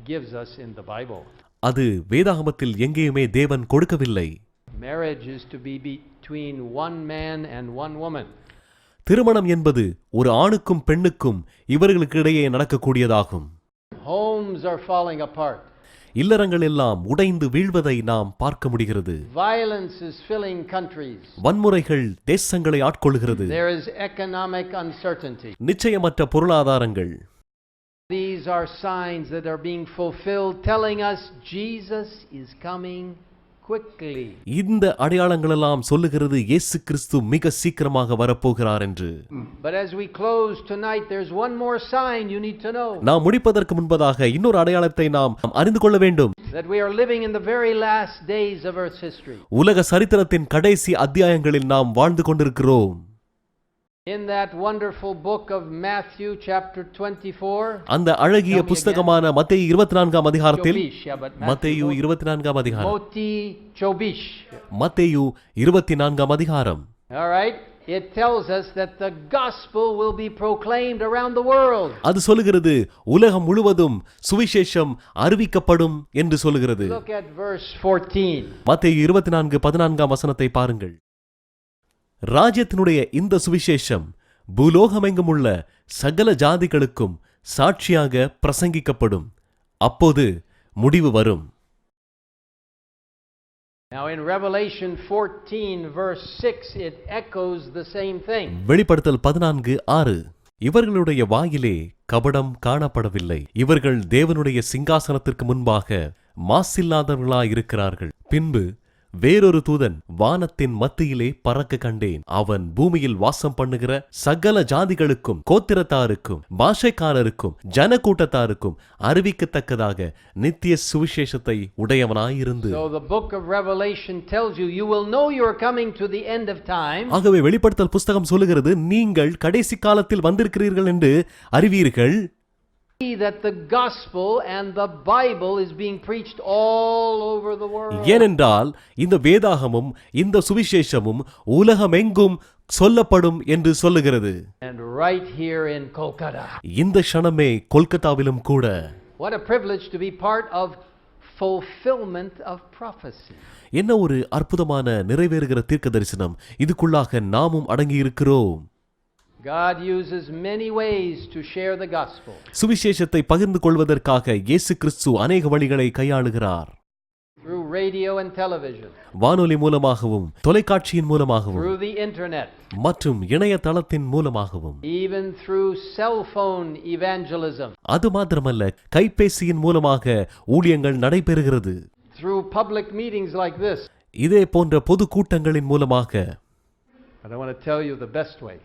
gives us in the Bible. அது வேதாகமத்தில் எங்கேயுமே தேவன் கொடுக்கவில்லை. Marriage is to be between one man and one woman. திருமணம் என்பது ஒரு ஆணுக்கும் பெண்ணுக்கும் இவர்களுக்கு இடையே நடக்கக்கூடியதாகும். Homes are falling apart. இல்லறங்கள் எல்லாம் உடைந்து வீழ்வதை நாம் பார்க்க முடிகிறது. Violence is filling countries. வன்முறைகள் தேசங்களை ஆட்கொள்கிறது. There is economic uncertainty. நிச்சயமற்ற பொருளாதாரங்கள். These are signs that are being fulfilled, telling us Jesus is coming quickly. இந்த அடையாளங்கள் எல்லாம் சொல்லுகிறது இயேசு கிறிஸ்து மிக சீக்கிரமாக வரப்போகிறார் என்று. But as we close tonight, there's one more sign you need to know. நாம் முடிப்பதற்கு முன்பதாக இன்னொரு அடையாளத்தை நாம் அறிந்து கொள்ள வேண்டும். That we are living in the very last days of Earth's history. உலக சரித்திரத்தின் கடைசி அத்தியாயங்களில் நாம் வாழ்ந்து கொண்டிருக்கிறோம். In that wonderful book of Matthew chapter 24, அந்த அழகிய புத்தகமான மத்தேயு 24ஆம் அதிகாரத்தில், மத்தேயு 24ஆம் அதிகாரம், மத்தேயு 24ஆம் அதிகாரம். All right, it tells us that the gospel will be proclaimed around the world. அது சொல்லுகிறது உலகம் முழுவதும் சுவிசேஷம் அறிவிக்கப்படும் என்று சொல்லுகிறது. Look at verse 14. மத்தேயு 24:14ஆம் வசனத்தை பாருங்கள். ராஜ்யத்தினுடைய இந்த சுவிசேஷம் பூலோகமெங்கும் உள்ள சகல ஜாதிகளுக்கும் சாட்சியாக பிரசங்கிக்கப்படும், அப்போது முடிவு வரும். Now in Revelation 14 verse 6 it echoes the same thing. வெளிப்படுத்தல் 14:6 இவர்களுடைய வாயிலே கபடம் காணப்படவில்லை, இவர்கள் தேவனுடைய சிங்காசனத்திற்கு முன்பாக மாசில்லாதவர்களாயிருக்கிறார்கள். பின்பு வேறொரு தூதன் வானத்தின் மத்தியிலே பறக்க கண்டேன். அவன் பூமியில் வாசம் பண்ணுகிற சகல ஜாதிகளுக்கும் கோத்திரத்தாருக்கும் பாஷைக்காரருக்கும் ஜன கூட்டத்தாருக்கும் அறிவிக்கத்தக்கதாக நித்திய சுவிசேஷத்தை உடையவனாயிருந்து. So the book of Revelation tells you you will know you are coming to the end of time. ஆகவே வெளிப்படுத்தல் புத்தகம் சொல்லுகிறது நீங்கள் கடைசி காலத்தில் வந்திருக்கிறீர்கள் என்று அறிவீர்கள். That the gospel and the Bible is being preached all over the world. ஏனென்றால் இந்த வேதாகமும் இந்த சுவிசேஷமும் உலகமெங்கும் சொல்லப்படும் என்று சொல்லுகிறது. And right here in Kolkata. இந்த க்ஷணமே கொல்கத்தாவிலும் கூட. What a privilege to be part of fulfillment of prophecy. என்ன ஒரு அற்புதமான நிறைவேறுகிற தீர்க்க தரிசனம், இதுக்குள்ளாக நாமும் அடங்கி இருக்கிறோம். God uses many ways to share the gospel. சுவிசேஷத்தை பகிர்ந்து கொள்வதற்காக இயேசு கிறிஸ்து அநேக வழிகளை கையாளுகிறார். Through radio and television. வானொலி மூலமாகவும் தொலைக்காட்சியின் மூலமாகவும் Through the internet. மற்றும் இணையதளத்தின் மூலமாகவும். Even through cell phone evangelism. அது மாத்திரமல்ல, கைபேசியின் மூலமாக ஊழியங்கள் நடைபெறுகிறது. Through public meetings like this. இதே போன்ற பொது கூட்டங்களின் மூலமாக. But I want to tell you the best way.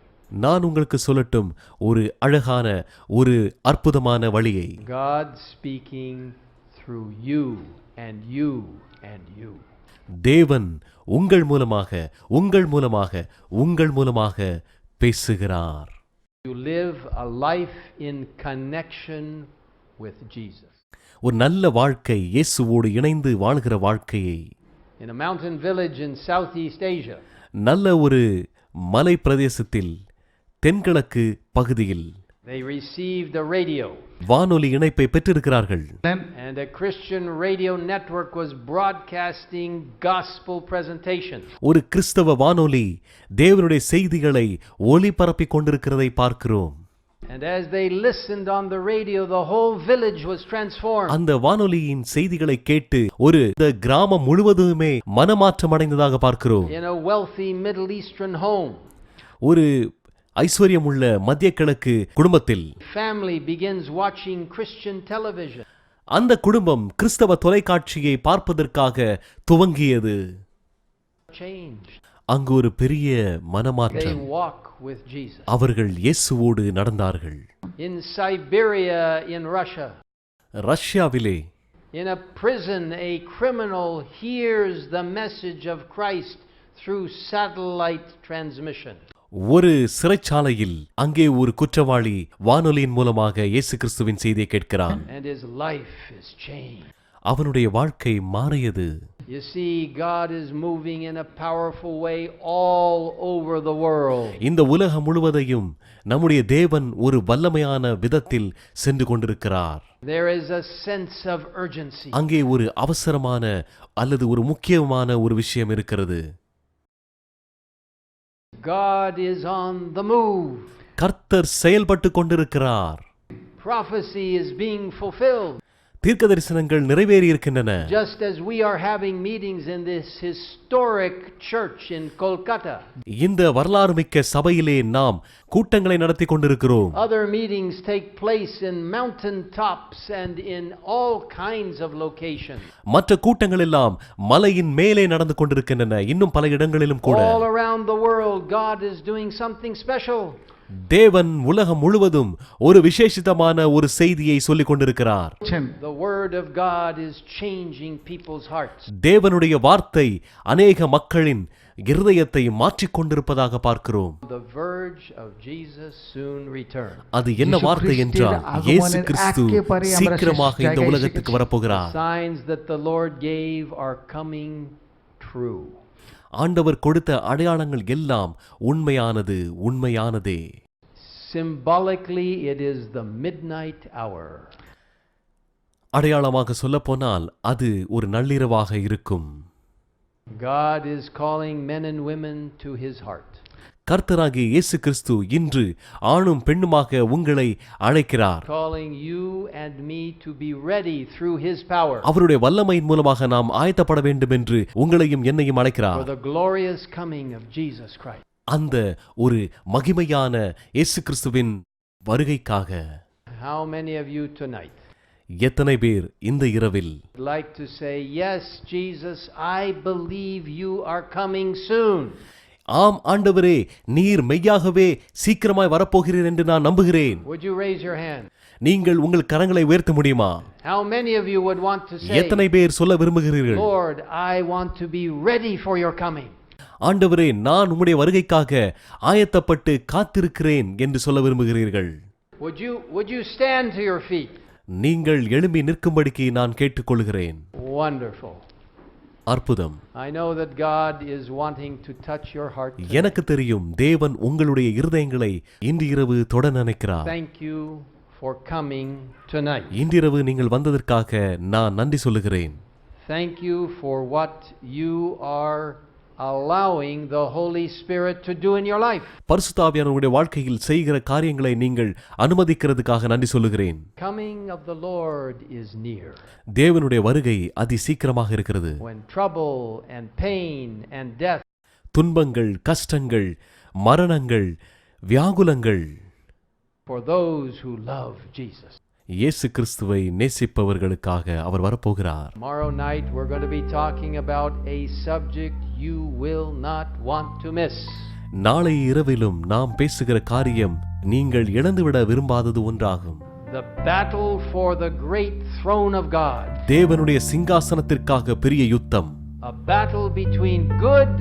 நான் உங்களுக்கு சொல்லட்டும் ஒரு அழகான ஒரு அற்புதமான வழியை. God speaking through you and you and you. தேவன் உங்கள் மூலமாக பேசுகிறார். You live a life in connection with Jesus. ஒரு நல்ல வாழ்க்கை, இயேசுவோடு இணைந்து வாழ்கிற வாழ்க்கையை. In a mountain village in Southeast Asia. நல்ல ஒரு மலை பிரதேசத்தில் தென்கிழக்கு பகுதியில் They received a radio. வானொலி இணைப்பை பெற்றிருக்கிறார்கள். And a Christian radio network was broadcasting gospel presentations. ஒரு கிறிஸ்தவ வானொலி தேவனுடைய செய்திகளை ஒளிபரப்பிக் கொண்டிருக்கிறதை பார்க்கிறோம். And as they listened on the radio, the whole village was transformed. அந்த வானொலியின் செய்திகளை கேட்டு ஒரு கிராமம் முழுவதுமே மனமாற்றம் அடைந்ததாக பார்க்கிறோம். In a wealthy Middle Eastern home. ஒரு ஐஸ்வர்யமுள்ள மத்திய கிழக்கு குடும்பத்தில் Family begins watching Christian television. அந்த குடும்பம் கிறிஸ்தவ தொலைக்காட்சியை பார்ப்பதற்காக துவங்கியது. Changed. அங்கு ஒரு பெரிய மனமாற்றம். They walk with Jesus. அவர்கள் இயேசுவோடு நடந்தார்கள். In Siberia in Russia. ரஷ்யாவிலே In a prison, a criminal hears the message of Christ through satellite transmission. ஒரு சிறைச்சாலையில் அங்கே ஒரு குற்றவாளி வானொலியின் மூலமாக இயேசு கிறிஸ்துவின் செய்தியை கேட்கிறான். And his life is changed. அவனுடைய வாழ்க்கை மாறியது. You see, God is moving in a powerful way all over the world. இந்த உலகம் முழுவதையும் நம்முடைய தேவன் ஒரு வல்லமையான விதத்தில் சென்று கொண்டிருக்கிறார். There is a sense of urgency. அங்கே ஒரு அவசரமான அல்லது ஒரு முக்கியமான ஒரு விஷயம் இருக்கிறது. God is on the move. கர்த்தர் செயல்பட்டு கொண்டிருக்கிறார். Prophecy is being fulfilled. தீர்க்க தரிசனங்கள் நிறைவேறி இருக்கின்றன. Just as we are having meetings in this historic church in Kolkata. இந்த வரலாறு மிக்க சபையிலே நாம் கூட்டங்களை நடத்தி கொண்டிருக்கிறோம். Other meetings take place in mountain tops and in all kinds of locations. மற்ற கூட்டங்கள் எல்லாம் மலையின் மேலே நடந்து கொண்டிருக்கின்றன. இன்னும் பல இடங்களிலும் கூட. All around the world God is doing something special. தேவன் உலகம் முழுவதும் ஒரு விசேஷிதமான ஒரு செய்தியை சொல்லிக் கொண்டிருக்கிறார். The word of God is changing people's hearts. தேவனுடைய வார்த்தை அநேக மக்களின் இருதயத்தை மாற்றிக் கொண்டிருப்பதாக பார்க்கிறோம். The verge of Jesus soon return. அது என்ன வார்த்தை என்றால் இயேசு கிறிஸ்து சீக்கிரமாக இந்த உலகத்துக்கு வரப்போகிறார். Signs that the Lord gave are coming true. ஆண்டவர் கொடுத்த அடையாளங்கள் எல்லாம் உண்மையானதே. Symbolically it is the midnight hour. அடையாளமாக சொல்லப்போனால் அது ஒரு நள்ளிரவாக இருக்கும். God is calling men and women to his heart. கர்த்தராகிய இயேசு கிறிஸ்து இன்று ஆணும் பெண்ணுமாக உங்களை அழைக்கிறார். Calling you and me to be ready through his power. அவருடைய வல்லமையின் மூலமாக நாம் ஆயத்தப்பட வேண்டும் என்று உங்களையும் என்னையும் அழைக்கிறார். For the glorious coming of Jesus Christ. அந்த ஒரு மகிமையான இயேசு கிறிஸ்துவின் வருகைக்காக. How many of you tonight எத்தனை பேர் இந்த இரவில் like to say, yes Jesus, I believe you are coming soon? ஆம் ஆண்டவரே, நீர் மெய்யாகவே சீக்கிரமாய் வரப்போகிறீர் என்று நான் நம்புகிறேன். Would you raise your hand? நீங்கள் உங்கள் கரங்களை உயர்த்த முடியுமா? How many of you would want to say, எத்தனை பேர் சொல்ல விரும்புகிறீர்கள், Lord, I want to be ready for your coming? ஆண்டவரே, நான் உம்முடைய வருகைக்காக ஆயத்தப்பட்டு காத்திருக்கிறேன் என்று சொல்ல விரும்புகிறீர்கள்? Would you stand to your feet? நீங்கள் எழும்பி நிற்கும்படிக்கு நான் கேட்டுக்கொள்கிறேன். Wonderful. அற்புதம். I know that God is wanting to touch your heart. எனக்கு தெரியும் தேவன் உங்களுடைய இருதயங்களை இன்று இரவு தொட நினைக்கிறார். Thank you for coming tonight. இன்றிரவு நீங்கள் வந்ததற்காக நான் நன்றி சொல்லுகிறேன். Thank you for what you are allowing the Holy Spirit to do in your life. பரிசுத்த ஆவியானவருடைய வாழ்க்கையில் செய்கிற காரியங்களை நீங்கள் அனுமதிக்கிறதுக்காக நன்றி சொல்லுகிறேன். Coming of the Lord is near. தேவனுடைய வருகை அதி சீக்கிரமாக இருக்கிறது. When trouble and pain and death, துன்பங்கள், கஷ்டங்கள், மரணங்கள், வியாகுலங்கள், for those who love Jesus. இயேசு கிறிஸ்துவை நேசிப்பவர்களுக்காக அவர் வரப்போகிறார். Tomorrow night we're going to be talking about a subject you will not want to miss. நாளை இரவிலும் நாம் பேசுகிற காரியம் நீங்கள் இழந்துவிட விரும்பாதது ஒன்றாகும். the battle for the great throne of God. தேவனுடைய சிங்காசனத்திற்காக பெரிய யுத்தம். A battle between good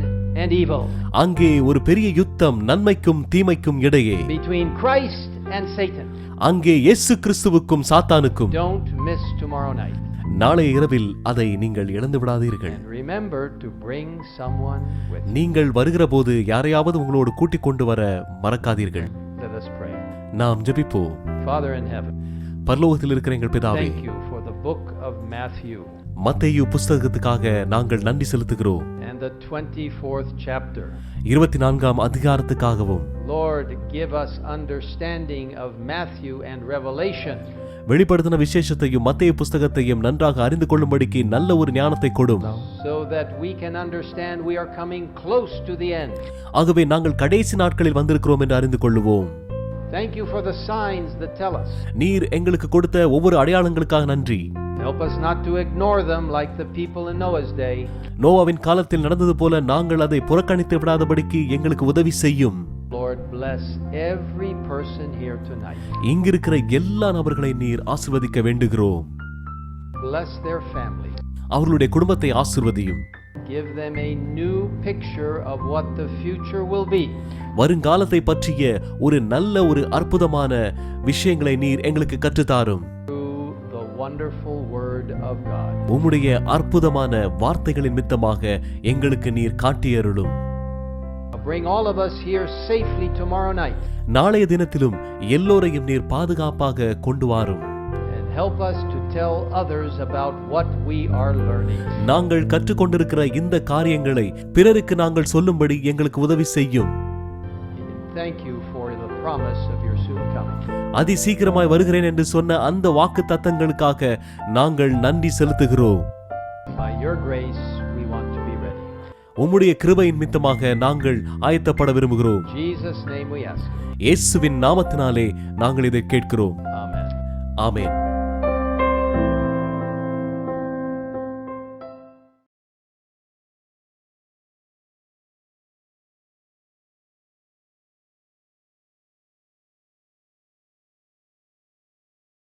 and evil. அங்கே ஒரு பெரிய யுத்தம் நன்மைக்கும் தீமைக்கும் இடையே. Between Christ and Satan. அங்கே இயேசு கிறிஸ்துவுக்கும் சாத்தானுக்கும். Don't miss tomorrow night. நாளைய இரவில் அதை நீங்கள் இழந்து விடாதீர்கள். And remember to bring someone with you. நீங்கள் வருகிற போது யாரையாவது உங்களோடு கூட்டிக் கொண்டு வர மறக்காதீர்கள். Let us pray. நாம் ஜெபிப்போம். Father in heaven, பரலோகத்தில் இருக்கிற எங்கள் பிதாவே, thank you for the book of Matthew மத்தேயு புஸ்தகத்துக்காக நாங்கள் நன்றி செலுத்துகிறோம். and the 24th chapter. 24ஆம் அதிகாரத்துக்காகவும். Lord, give us understanding of Matthew and Revelation. வெளிப்படுத்தின விசேஷத்தையும் மத்தேயு புஸ்தகத்தையும் நன்றாக அறிந்து கொள்ளும்படிக்கு நல்ல ஒரு ஞானத்தை கொடும். So that we can understand we are coming close to the end. ஆகவே நாங்கள் கடைசி நாட்களில் வந்திருக்கிறோம் என்று அறிந்து கொள்ளுவோம். Thank you for the signs that tell us. நீர் எங்களுக்கு கொடுத்த ஒவ்வொரு அடையாளங்களுக்காக நன்றி. Help us not to ignore them like the people in Noah's day. நோவாவின் காலத்தில் நடந்தது போல நாங்கள் அதை புறக்கணித்து விடாதபடிக்கு எங்களுக்கு உதவி செய்யும். Lord, bless every person here tonight. இங்கிருக்கிற எல்லா நபர்களை நீர் ஆசீர்வதிக்க வேண்டுகிறோம். Bless their family. அவர்களுடைய குடும்பத்தை ஆசீர்வதியும். Give them a new picture of what the future will be. வருங்காலத்தை பற்றிய ஒரு நல்ல ஒரு அற்புதமான விஷயங்களை நீர் எங்களுக்கு கற்றுத்தாரும். Through the wonderful word of God. உம்முடைய அற்புதமான வார்த்தைகளின் மித்தமாக எங்களுக்கு நீர் காட்டியருளும். Bring all of us here safely tomorrow night. நாளைய தினத்திலும் எல்லோரையும் நீர் பாதுகாப்பாக கொண்டு வாரும். And help us to tell others about what we are learning. நாங்கள் கற்றுக்கொண்டிருக்கிற இந்த காரியங்களை பிறருக்கு நாங்கள் சொல்லும்படி எங்களுக்கு உதவி செய்யும். Thank you for the promise of your soon coming. அதி சீக்கிரமாய் வருகிறேன் என்று சொன்ன அந்த வாக்கு தத்தங்களுக்காக நாங்கள் நன்றி செலுத்துகிறோம். By your grace we want to be ready. உம்முடைய கிருபையின் மித்தமாக நாங்கள் ஆயத்தப்பட விரும்புகிறோம். In Jesus' name we ask. இயேசுவின் நாமத்தினாலே நாங்கள் இதை கேட்கிறோம். Amen. ஆமென்.